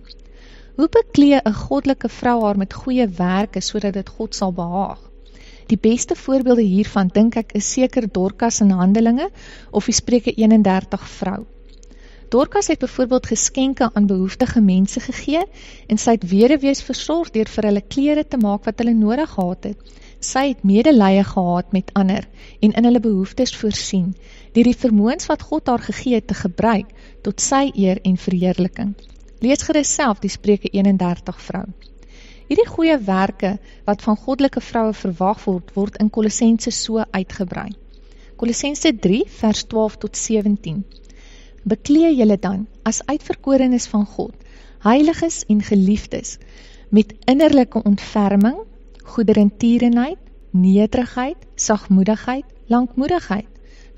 Hoe beklee 'n goddelike vrou haar met goeie werke sodat dit God sal behaag? Die beste voorbeelde hiervan dink ek is seker Dorcas in Handelinge of die Spreuke 31 vrou. Dorcas het byvoorbeeld geskenke aan behoeftige mense gegee en sy het weduwees versorg deur vir hulle klere te maak wat hulle nodig gehad het. Sy het medelee gehad met ander en in hulle behoeftes voorsien, deur die vermoëns wat God haar gegee het te gebruik tot sy eer en verheerliking. Lees gerus self die Spreuke 31 vrou. Hierdie goeie werke wat van goddelike vroue verwag word, word in Kolossense so uitgebrei. Kolossense 3 vers 12 tot 17. Beklee julle dan as uitverkorenes van God, heiliges en geliefdes, met innerlike ontferming, goederentierenheid, nederigheid, sagmoedigheid, lankmoedigheid.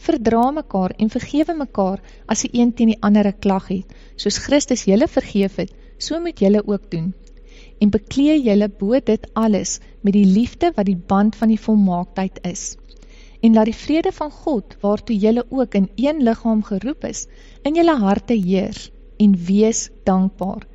Verdra mekaar en vergewe mekaar as die een teen die ander 'n klag het, soos Christus julle vergeef het, so moet julle ook doen. En beklee julle bo dit alles met die liefde wat die band van die volmaaktheid is. En laat die vrede van God, waartoe julle ook in een liggaam geroep is, in julle harte heers. en wees dankbaar.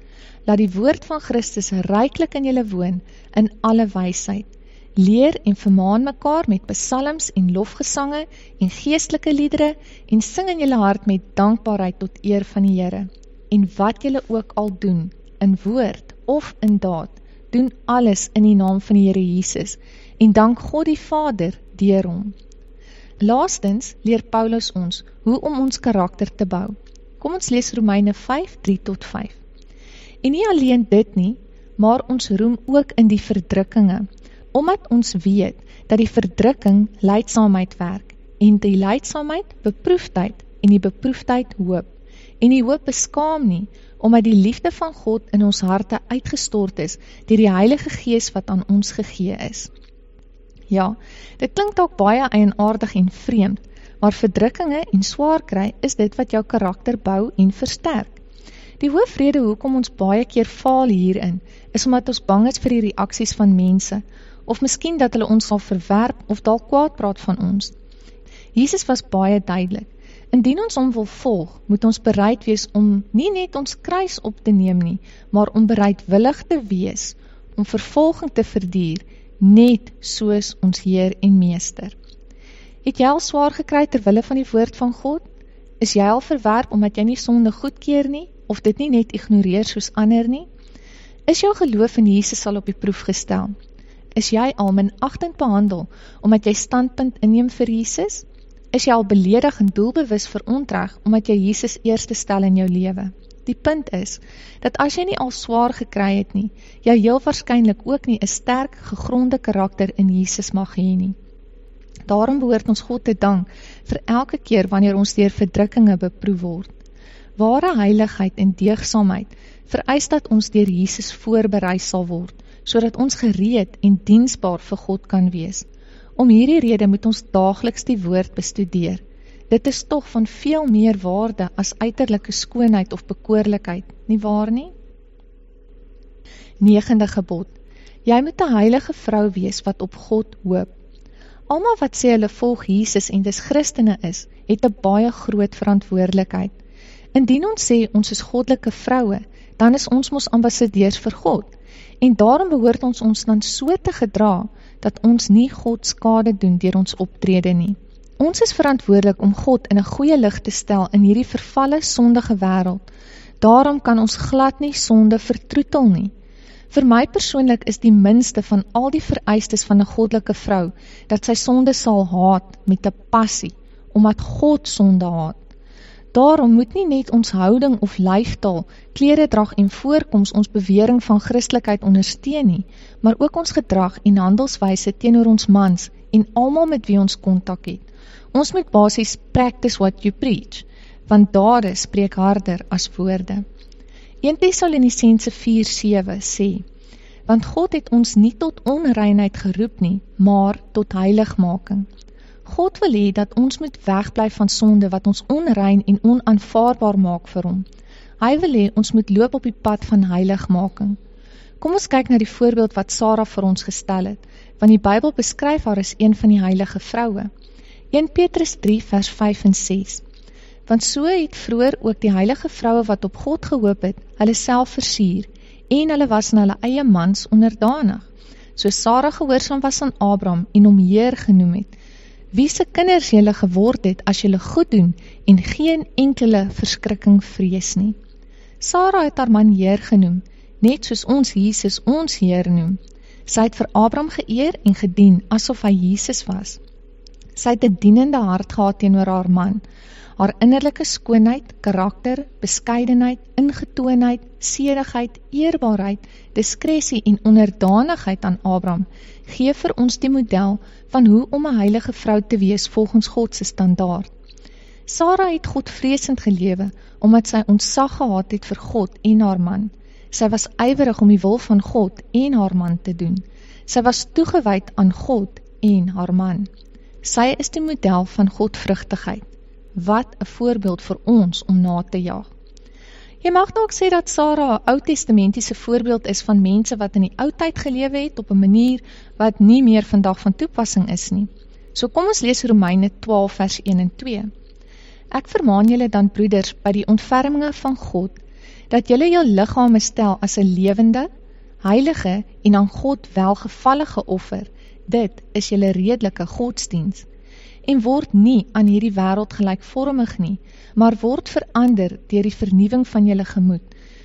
Laat die woord van Christus ryklik in julle woon, in alle wysheid. Leer en vermaan mekaar met psalms en lofgesange en geestelike liedere en sing in julle hart met dankbaarheid tot eer van die Here. En wat julle ook al doen, in woord of in daad, doen alles in die naam van die Here Jesus en dank God die Vader deur hom. Laastens leer Paulus ons hoe om ons karakter te bou. Kom ons lees Romeine 5, 3-5. En nie alleen dit nie, maar ons roem ook in die verdrukkinge, omdat ons weet dat die verdrukking lydsaamheid werk, en die lydsaamheid beproefdheid, en die beproefdheid hoop. En die hoop beskaam nie, omdat die liefde van God in ons harte uitgestort is, deur die Heilige Gees wat aan ons gegee is. Ja, dit klink dalk baie eienaardig en vreemd, maar verdrukkinge en swaar kry is dit wat jou karakter bou en versterk. Die hoofrede hoekom ons baie keer faal hierin, is omdat ons bang is vir die reaksies van mense, of miskien dat hulle ons sal verwerp of dalk kwaad praat van ons. Jesus was baie duidelik. Indien ons hom wil volg, moet ons bereid wees om nie net ons kruis op te neem nie, maar om bereidwillig te wees, om vervolging te verduur, net soos ons Heer en Meester. Het jy al swaar gekry terwille van die woord van God? Is jy al verwerp omdat jy nie sonde goedkeur nie, of dit nie net ignoreer soos ander nie? Is jou geloof in Jesus al op die proef gestel? Is jy al minagtend behandel, omdat jy standpunt inneem vir Jesus? Is jy al beledig en doelbewus verontreg, omdat jy Jesus eerste stel in jou lewe? Die punt is, dat as jy nie al swaar gekry het nie, jy heel waarskynlik ook nie 'n sterk, gegronde karakter in Jesus mag hê nie. Daarom behoort ons God te dank vir elke keer wanneer ons deur verdrukkinge beproef word. Ware heiligheid en deugsaamheid vereis dat ons deur Jesus voorberei sal word, sodat ons gereed en diensbaar vir God kan wees. Om hierdie rede moet ons daagliks die woord bestudeer. Dit is tog van veel meer waarde as uiterlike skoonheid of bekoorlikheid, nie waar nie? 9de gebod. Jy moet 'n heilige vrou wees wat op God hoop. Almal wat sê hulle volg Jesus en dis Christene is, het 'n baie groot verantwoordelikheid. Indien ons sê ons is goddelike vroue, dan is ons mos ambassadeurs vir God. En daarom behoort ons dan so te gedra, dat ons nie God skade doen deur ons optrede nie. Ons is verantwoordelik om God in 'n goeie lig te stel in hierdie vervalle, sondige wêreld. Daarom kan ons glad nie sonde vertroetel nie. Vir my persoonlik is die minste van al die vereistes van 'n goddelike vrou, dat sy sonde sal haat met 'n passie, omdat God sonde haat. Daarom moet nie net ons houding of lyfstaal, kleredrag en voorkoms ons bewering van Christelikheid ondersteun nie, maar ook ons gedrag en handelswyse teenoor ons mans en almal met wie ons kontak het. Ons moet basies practice what you preach, want dade spreek harder as woorde. 1 Tessalonisense 4:7 sê, want God het ons nie tot onreinheid geroep nie, maar tot heiligmaking. God wil hê dat ons moet wegbly van sonde wat ons onrein en onaanvaarbaar maak vir hom. Hy wil hê ons moet loop op die pad van heiligmaking. Kom ons kyk na die voorbeeld wat Sara vir ons gestel het, want die Bybel beskryf haar as een van die heilige vroue. 1 Petrus 3 vers 5 en 6. Want so het vroeër ook die heilige vroue wat op God gehoop het, hulle self versier, en hulle was aan hulle eie mans onderdanig, so Sara gehoorsaam was aan Abraham en hom Heer genoem het, wie se kinders julle geword het as julle goed doen en geen enkele verskrikking vrees nie. Sara het haar man Heer genoem, net soos ons Jesus ons Heer noem. Sy het vir Abraham geëer en gedien asof hy Jesus was. Sy het 'n dienende hart gehad teenoor haar man. Haar innerlike skoonheid, karakter, beskeidenheid, ingetoonheid, sedigheid, eerbaarheid, diskresie en onderdanigheid aan Abraham gee vir ons die model van hoe om 'n heilige vrou te wees volgens God se standaard. Sara het Godvreesend gelewe omdat sy ontzag gehad het vir God en haar man. Sy was ywerig om die wil van God en haar man te doen. Sy was toegewyd aan God en haar man. Sy is die model van godvrugtigheid. Wat 'n voorbeeld vir ons om na te jaag. Jy mag dalk sê dat Sara 'n Ou-testamentiese voorbeeld is van mense wat in die ou tyd gelewe het op 'n manier wat nie meer vandag van toepassing is nie. So kom ons lees Romeine 12 vers 1 en 2. Ek vermaan julle dan broeders by die ontferminge van God, dat julle jou liggame stel as 'n lewende, heilige en aan God welgevallige offer. Dit is julle redelike godsdiens. En word nie aan hierdie wêreld gelykvormig nie, maar word verander deur die vernuwing van julle gemoed,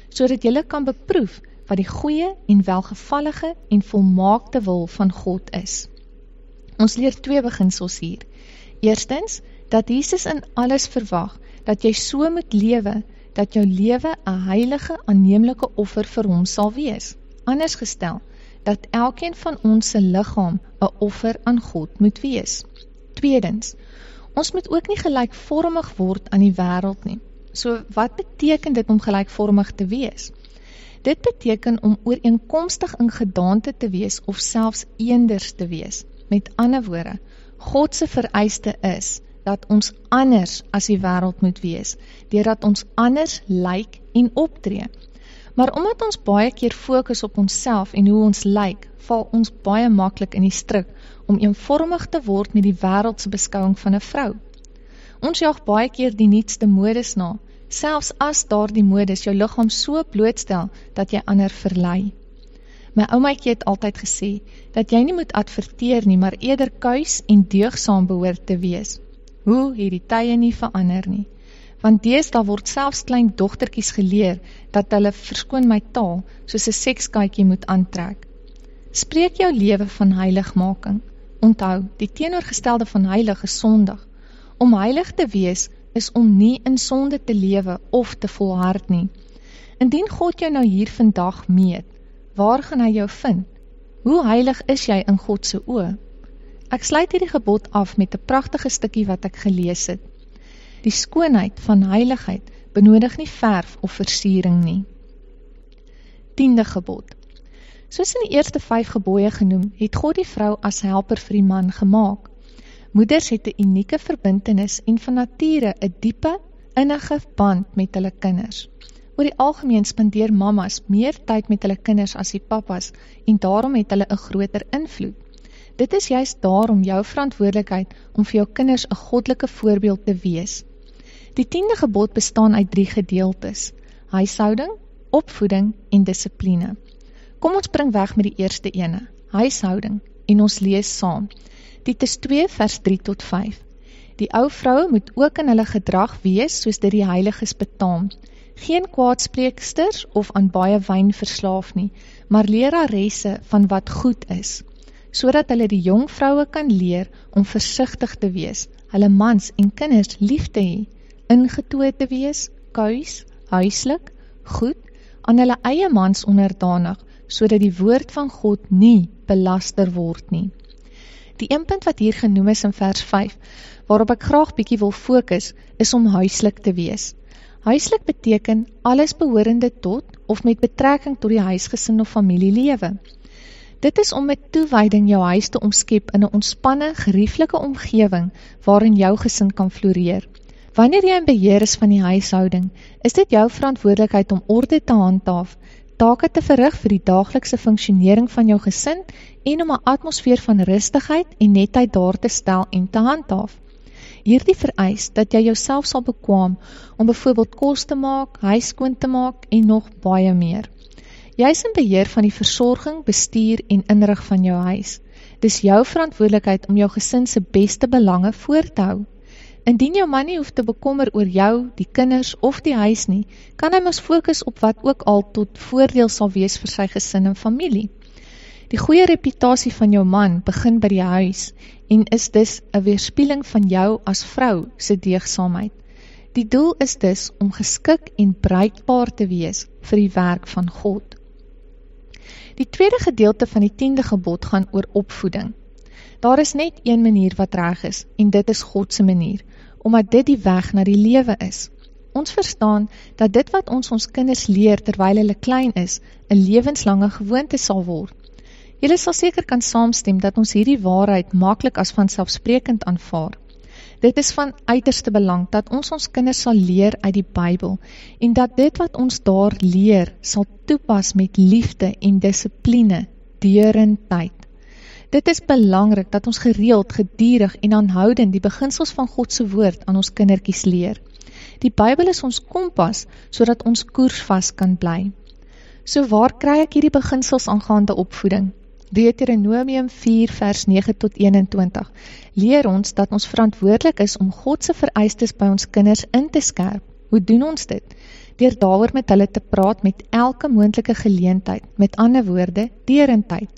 sodat julle kan beproef wat die goeie en welgevallige en volmaakte wil van God is. Ons leer 2 beginsels hier. Eerstens, dat Jesus in alles verwag, dat jy so moet lewe, dat jou lewe 'n heilige, aanneemlike offer vir hom sal wees. Anders gestel, dat elkeen van ons se liggaam 'n offer aan God moet wees. Tweedens, ons moet ook nie gelykvormig word aan die wêreld nie. So wat beteken dit om gelykvormig te wees? Dit beteken om ooreenkomstig in gedaante te wees of selfs eenders te wees. Met ander woorde, God se vereiste is dat ons anders as die wêreld moet wees, deurdat ons anders lyk en optree. Maar omdat ons baie keer fokus op onsself en hoe ons lyk, val ons baie maklik in die struik om eenvormig te word met die wêreldse beskouing van 'n vrou. Ons jag baie keer die nuutste modes na, selfs as daardie modes jou liggaam so blootstel dat jy ander verlei. My oumaatjie het altyd gesê, dat jy nie moet adverteer nie, maar eerder kuis en deugsaam behoort te wees. Hoe het die tye nie verander nie? Want deesdae word selfs klein dogtertjies geleer, dat hulle, verskoon my taal, soos 'n sekskaatjie moet aantrek. Spreek jou lewe van heiligmaking. Onthou, die teenoorgestelde van heilig is sondig. Om heilig te wees, is om nie in sonde te lewe of te volhard nie. Indien God jou nou hier vandag meet, waar gaan hy jou vind? Hoe heilig is jy in God se oë? Ek sluit hierdie gebod af met 'n pragtige stukkie wat ek gelees het. Die skoonheid van heiligheid benodig nie verf of versiering nie. 10de gebod. Soos in die eerste 5 gebooie genoem, het God die vrou as helper vir die man gemaak. Moeders het 'n unieke verbintenis en van nature 'n diepe, innige band met hulle kinders. Oor die algemeen spandeer mammas meer tyd met hulle kinders as die pappas en daarom het hulle 'n groter invloed. Dit is juist daarom jou verantwoordelikheid om vir jou kinders 'n goddelike voorbeeld te wees. Die 10de gebod bestaan uit 3 gedeeltes: huishouding, opvoeding en dissipline. Kom ons bring weg met die eerste ene, huishouding, en ons lees saam. Titus 2 vers 3 tot 5. Die ou vroue moet ook in hulle gedrag wees soos dit die heiliges betaam. Geen kwaadspreeksters of aan baie wyn verslaaf nie, maar leraresse van wat goed is, sodat hulle die jong vroue kan leer om versigtig te wees, hulle mans en kinders lief te hê, ingetoe te wees, kuis, huislik, goed, aan hulle eie mans onderdanig, sodat die woord van God nie belaster word nie. Die een punt wat hier genoem is in vers 5, waarop ek graag bietjie wil fokus, is om huislik te wees. Huislik beteken alles behorende tot of met betrekking tot die huisgesin of familielewe. Dit is om met toewyding jou huis te omskep in 'n ontspanne, gerieflike omgewing waarin jou gesin kan floreer. Wanneer jy in beheer is van die huishouding, is dit jou verantwoordelikheid om orde te handhaaf, take te verrig vir die daaglikse funksionering van jou gesin en om 'n atmosfeer van rustigheid en netheid daar te stel en te handhaaf. Hierdie vereis dat jy jouself sal bekwam om byvoorbeeld kos te maak, huis skoon te maak en nog baie meer. Jy is in beheer van die versorging, bestuur en inrig van jou huis. Dis jou verantwoordelikheid om jou gesin se beste belange voor te hou. Indien jou man nie hoef te bekommer oor jou, die kinders of die huis nie, kan hy mos fokus op wat ook al tot voordeel sal wees vir sy gesin en familie. Die goeie reputasie van jou man begin by die huis en is dus 'n weerspieëling van jou as vrou se deugsaamheid. Die doel is dus om geskik en bruikbaar te wees vir die werk van God. Die tweede gedeelte van die 10de gebod gaan oor opvoeding. Daar is net een manier wat reg is en dit is God se manier, omdat dit die weg na die lewe is. Ons verstaan dat dit wat ons kinders leer terwyl hulle klein is, 'n lewenslange gewoonte sal word. Julle sal seker kan saamstem dat ons hierdie waarheid maklik as vanselfsprekend aanvaar. Dit is van uiterste belang dat ons kinders sal leer uit die Bybel en dat dit wat ons daar leer sal toepas met liefde en dissipline deurend tyd. Dit is belangrik dat ons gereeld, gedurig en aanhoudend die beginsels van God se woord aan ons kindertjies leer. Die Bybel is ons kompas, sodat ons koersvas kan bly. So waar kry ek hierdie beginsels aangaande opvoeding? Deuteronomium 4 vers 9 tot 21 leer ons dat ons verantwoordelik is om God se vereistes by ons kinders in te skerp. Hoe doen ons dit? Deur daaroor met hulle te praat met elke moontlike geleentheid, met ander woorde, derendtyd.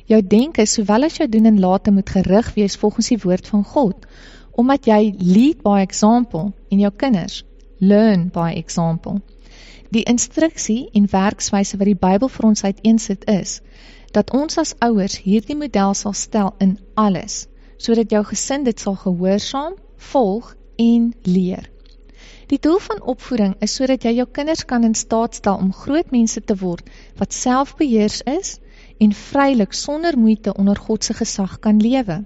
Jou denke, sowel as jou doen en late moet gerig wees volgens die woord van God, omdat jy lead by example en jou kinders learn by example. Die instruksie en werkswyse wat die Bybel vir ons uiteensit is, dat ons as ouers hierdie model sal stel in alles, sodat jou gesin dit sal gehoorsaam, volg en leer. Die doel van opvoeding is sodat jy jou kinders kan in staat stel om groot mense te word wat selfbeheers is en vrylik sonder moeite onder God se gesag kan lewe.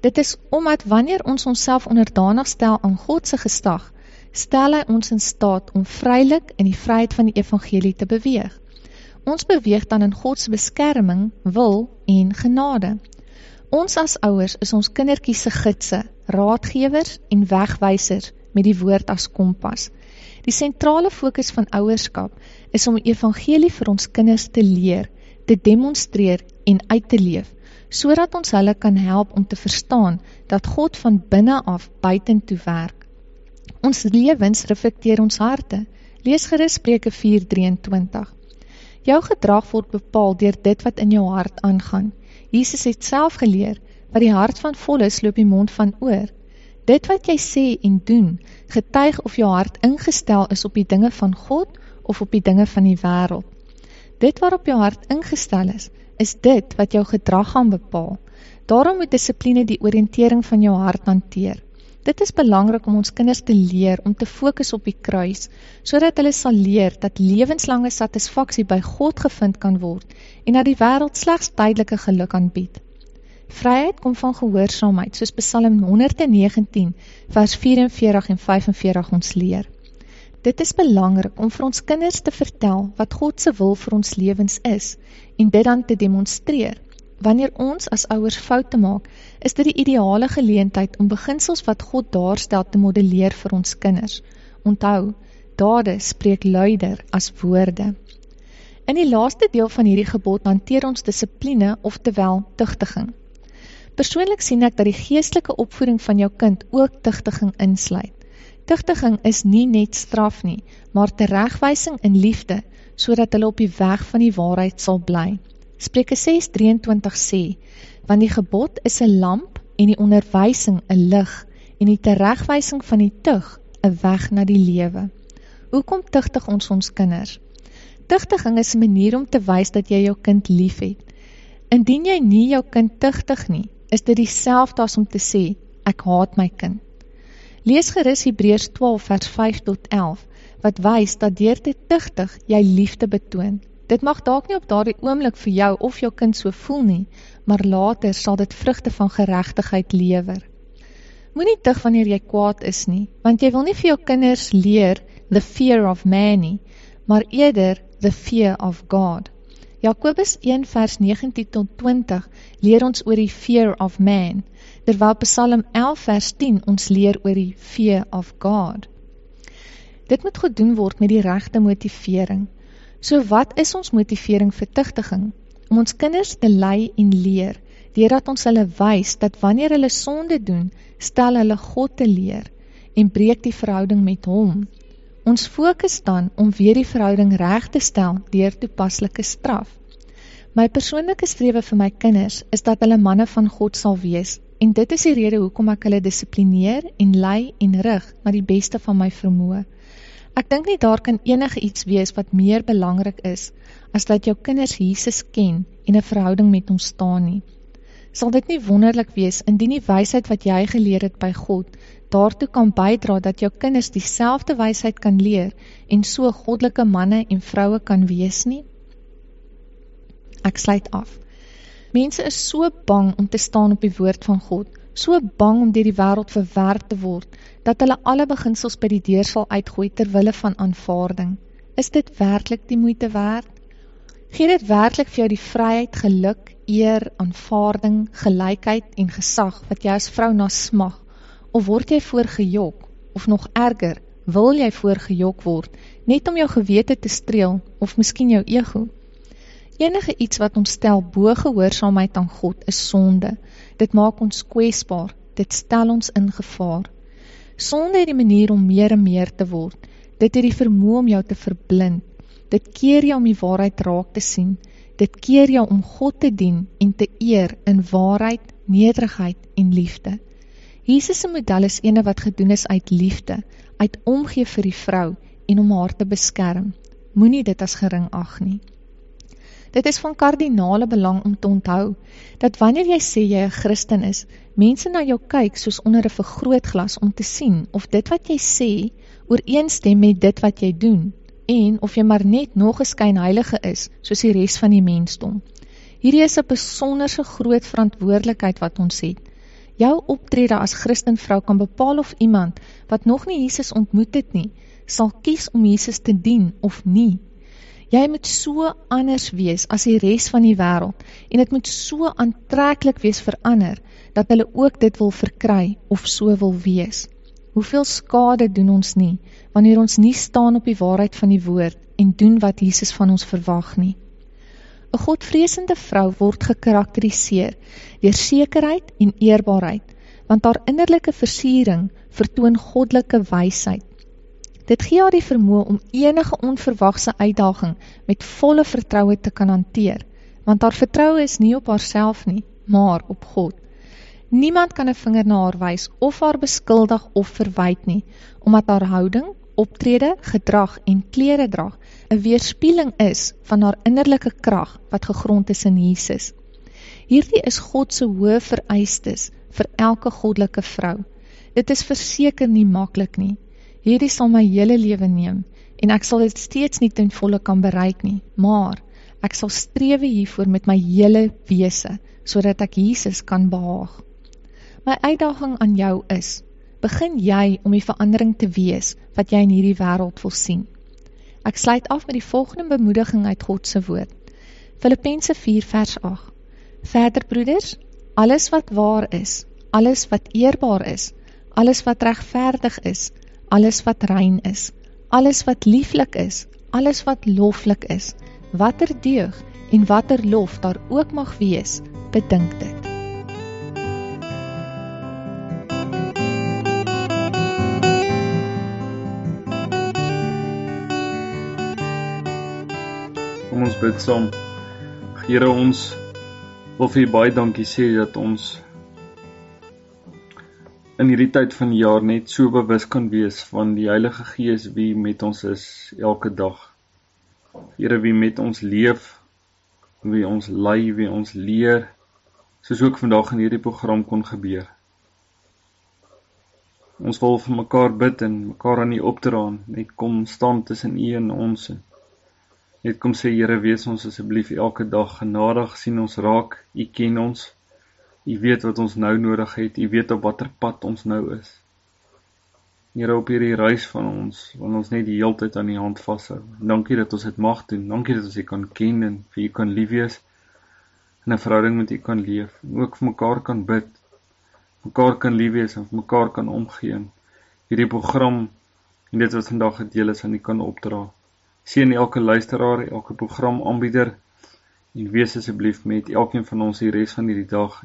Dit is omdat wanneer ons onsself onderdanig stel aan God se gesag, stel hy ons in staat om vrylik in die vryheid van die evangelie te beweeg. Ons beweeg dan in God se beskerming, wil en genade. Ons as ouers is ons kindertjies se gidse, raadgewers en wegwysers met die woord as kompas. Die sentrale fokus van ouerskap is om die evangelie vir ons kinders te leer, te demonstreer en uit te leef, sodat ons hulle kan help om te verstaan dat God van binne af buitentoe werk. Ons lewens reflekteer ons harte. Lees gerus Spreuke 4:23. Jou gedrag word bepaal deur dit wat in jou hart aangaan. Jesus het self geleer, wat die hart van vol is, loop die mond van oor. Dit wat jy sê en doen, getuig of jou hart ingestel is op die dinge van God of op die dinge van die wêreld. Dit waarop jou hart ingestel is dit wat jou gedrag gaan bepaal. Daarom moet dissipline die oriëntering van jou hart hanteer. Dit is belangrik om ons kinders te leer om te fokus op die kruis, sodat hulle sal leer dat lewenslange satisfaksie by God gevind kan word en dat die wêreld slegs tydelike geluk aanbied. Vryheid kom van gehoorsaamheid, soos Psalm 119 vers 44 en 45 ons leer. Dit is belangrik om vir ons kinders te vertel wat God se wil vir ons lewens is en dit dan te demonstreer. Wanneer ons as ouers foute maak, is dit die ideale geleentheid om beginsels wat God daarstel te modelleer vir ons kinders. Onthou, dade spreek luider as woorde. In die laaste deel van hierdie gebod hanteer ons dissipline, oftewel tugtiging. Persoonlik sien ek dat die geestelike opvoeding van jou kind ook tugtiging insluit. Tugtiging is nie net straf nie, maar teregwysing in liefde, sodat hulle op die weg van die waarheid sal bly. Spreuke 6:23 sê, want die gebod is 'n lamp en die onderwysing 'n lig en die teregwysing van die tug 'n weg na die lewe. Hoekom tugtig ons kinders? Tugtiging is 'n manier om te wys dat jy jou kind liefhet. Indien jy nie jou kind tugtig nie, is dit dieselfde as om te sê, ek haat my kind. Lees gerus Hebreërs 12 vers 5 tot 11, wat wys dat deur te tugtig jy liefde betoon. Dit mag dalk nie op daardie oomblik vir jou of jou kind so voel nie, maar later sal dit vrugte van geregtigheid lewer. Moenie tug wanneer jy kwaad is nie, want jy wil nie vir jou kinders leer the fear of man nie, maar eerder the fear of God. Jakobus 1 vers 19 tot 20 leer ons oor die fear of man, terwyl Psalm 11 vers 10 ons leer oor die fear of God. Dit moet gedoen word met die regte motivering. So wat is ons motivering vir tugtiging? Om ons kinders te lei en leer, deurdat ons hulle wys dat wanneer hulle sonde doen, stel hulle God te leer en breek die verhouding met hom. Ons fokus dan om weer die verhouding reg te stel deur toepaslike straf. My persoonlike strewe vir my kinders is dat hulle manne van God sal wees, en dit is die rede hoekom ek hulle dissiplineer en lei en rig na die beste van my vermoë. Ek dink nie daar kan enige iets wees wat meer belangrik is, as dat jou kinders Jesus ken en 'n verhouding met hom staan nie. Sal dit nie wonderlik wees, indien die wysheid wat jy geleer het by God, daartoe kan bydra dat jou kinders dieselfde wysheid kan leer, en so goddelike manne en vroue kan wees nie? Ek sluit af. Mense is so bang om te staan op die woord van God, so bang om deur die wêreld verwerp te word, dat hulle alle beginsels by die deur sal uitgooi ter wille van aanvaarding. Is dit werklik die moeite werd? Gee dit werklik vir jou die vryheid, geluk, eer, aanvaarding, gelykheid en gesag wat jy as vrou na smag, of word jy voorgejok, of nog erger, Wil jy voorgejok word, net om jou gewete te streel, of miskien jou ego? Enige iets wat ons stel bo gehoorsaamheid aan God is sonde. Dit maak ons kwesbaar, dit stel ons in gevaar. Sonde het die manier om meer en meer te word. Dit het die vermoë om jou te verblind. Dit keer jou om die waarheid raak te sien. Dit keer jou om God te dien en te eer in waarheid, nederigheid en liefde. Jesus se model is ene wat gedoen is uit liefde, uit omgee vir die vrou en om haar te beskerm. Moenie dit as gering ag nie. Dit is van kardinale belang om te onthou, dat wanneer jy sê jy 'n Christen is, mense na jou kyk soos onder 'n vergrootglas om te sien of dit wat jy sê ooreenstem met dit wat jy doen, en of jy maar net nog 'n skynheilige is, soos die res van die mensdom. Hierdie is 'n besonderse groot verantwoordelikheid wat ons het. Jou optrede as Christenvrou kan bepaal of iemand, wat nog nie Jesus ontmoet het nie, sal kies om Jesus te dien of nie. Jy moet so anders wees as die res van die wêreld, en dit moet so aantreklik wees vir ander, dat hulle ook dit wil verkry, of so wil wees. Hoeveel skade doen ons nie, wanneer ons nie staan op die waarheid van die woord, en doen wat Jesus van ons verwag nie. 'n Godvreesende vrou word gekarakteriseer deur sekerheid en eerbaarheid, want haar innerlike versiering vertoon goddelike wysheid. Dit gee haar die vermoë om enige onverwagse uitdaging met volle vertroue te kan hanteer, want haar vertroue is nie op haarself nie, maar op God. Niemand kan 'n vinger na haar wys of haar beskuldig of verwyd nie, omdat haar houding, optrede, gedrag en kleredrag 'n weerspieëling is van haar innerlike krag wat gegrond is in Jesus. Hierdie is God se hoë vereistes vir elke goddelike vrou. Dit is verseker nie maklik nie. Hierdie sal my hele lewe neem, en ek sal dit steeds nie ten volle kan bereik nie, maar ek sal strewe hiervoor met my hele wese, sodat ek Jesus kan behaag. My uitdaging aan jou is, begin jy om die verandering te wees, wat jy in hierdie wêreld wil sien. Ek sluit af met die volgende bemoediging uit God se woord. Filippense 4 vers 8. Verder broeders, alles wat waar is, alles wat eerbaar is, alles wat regverdig is, alles wat rein is, alles wat lieflik is, alles wat loflik is, watter deug en watter lof daar ook mag wees, bedink dit. Kom ons bid saam. Here, ons wil vir U baie dankie sê dat ons in hierdie tyd van die jaar net so bewus kan wees van die Heilige Gees wie met ons is elke dag. Here, wie met ons leef, wie ons lei, wie ons leer, soos ook vandag in hierdie program kon gebeur. Ons wil vir mekaar bid en mekaar aan U opdra, net kom staan tussen U en ons. Net kom sê, Here, wees ons asseblief elke dag genadig, sien ons raak, U ken ons, U weet wat ons nou nodig het, U weet op watter pad ons nou is. Here, op hierdie reis van ons, wil ons net die hele tyd aan die hand vashou. Dankie dat ons dit mag doen, dankie dat ons U kan ken en vir U kan lief wees, en 'n verhouding met U kan leef, en ook vir mekaar kan bid, mekaar kan lief wees en vir mekaar kan omgee. Hierdie program en dit wat vandag gedeel is aan U kan opdra. Seën elke luisteraar, elke programaanbieder, en wees asseblief met elkeen van ons die res van hierdie dag,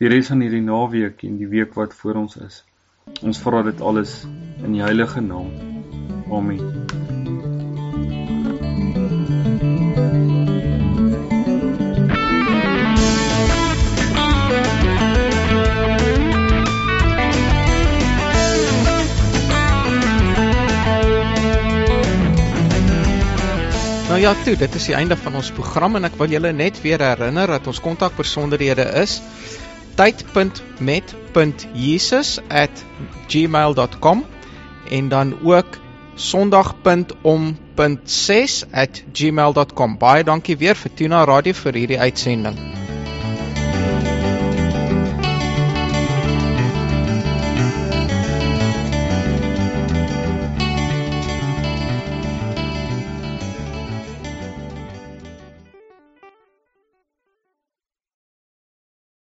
die res van hierdie naweek en die week wat voor ons is. Ons vra dit alles in die heilige naam. Amen. Nou ja, toe, dit is die einde van ons program en ek wil julle net weer herinner dat ons kontakbesonderhede is tyd.met.jesus@gmail.com en dan ook sondag.om.6@gmail.com. Baie dankie weer vir Tuna Radio vir hierdie uitsending.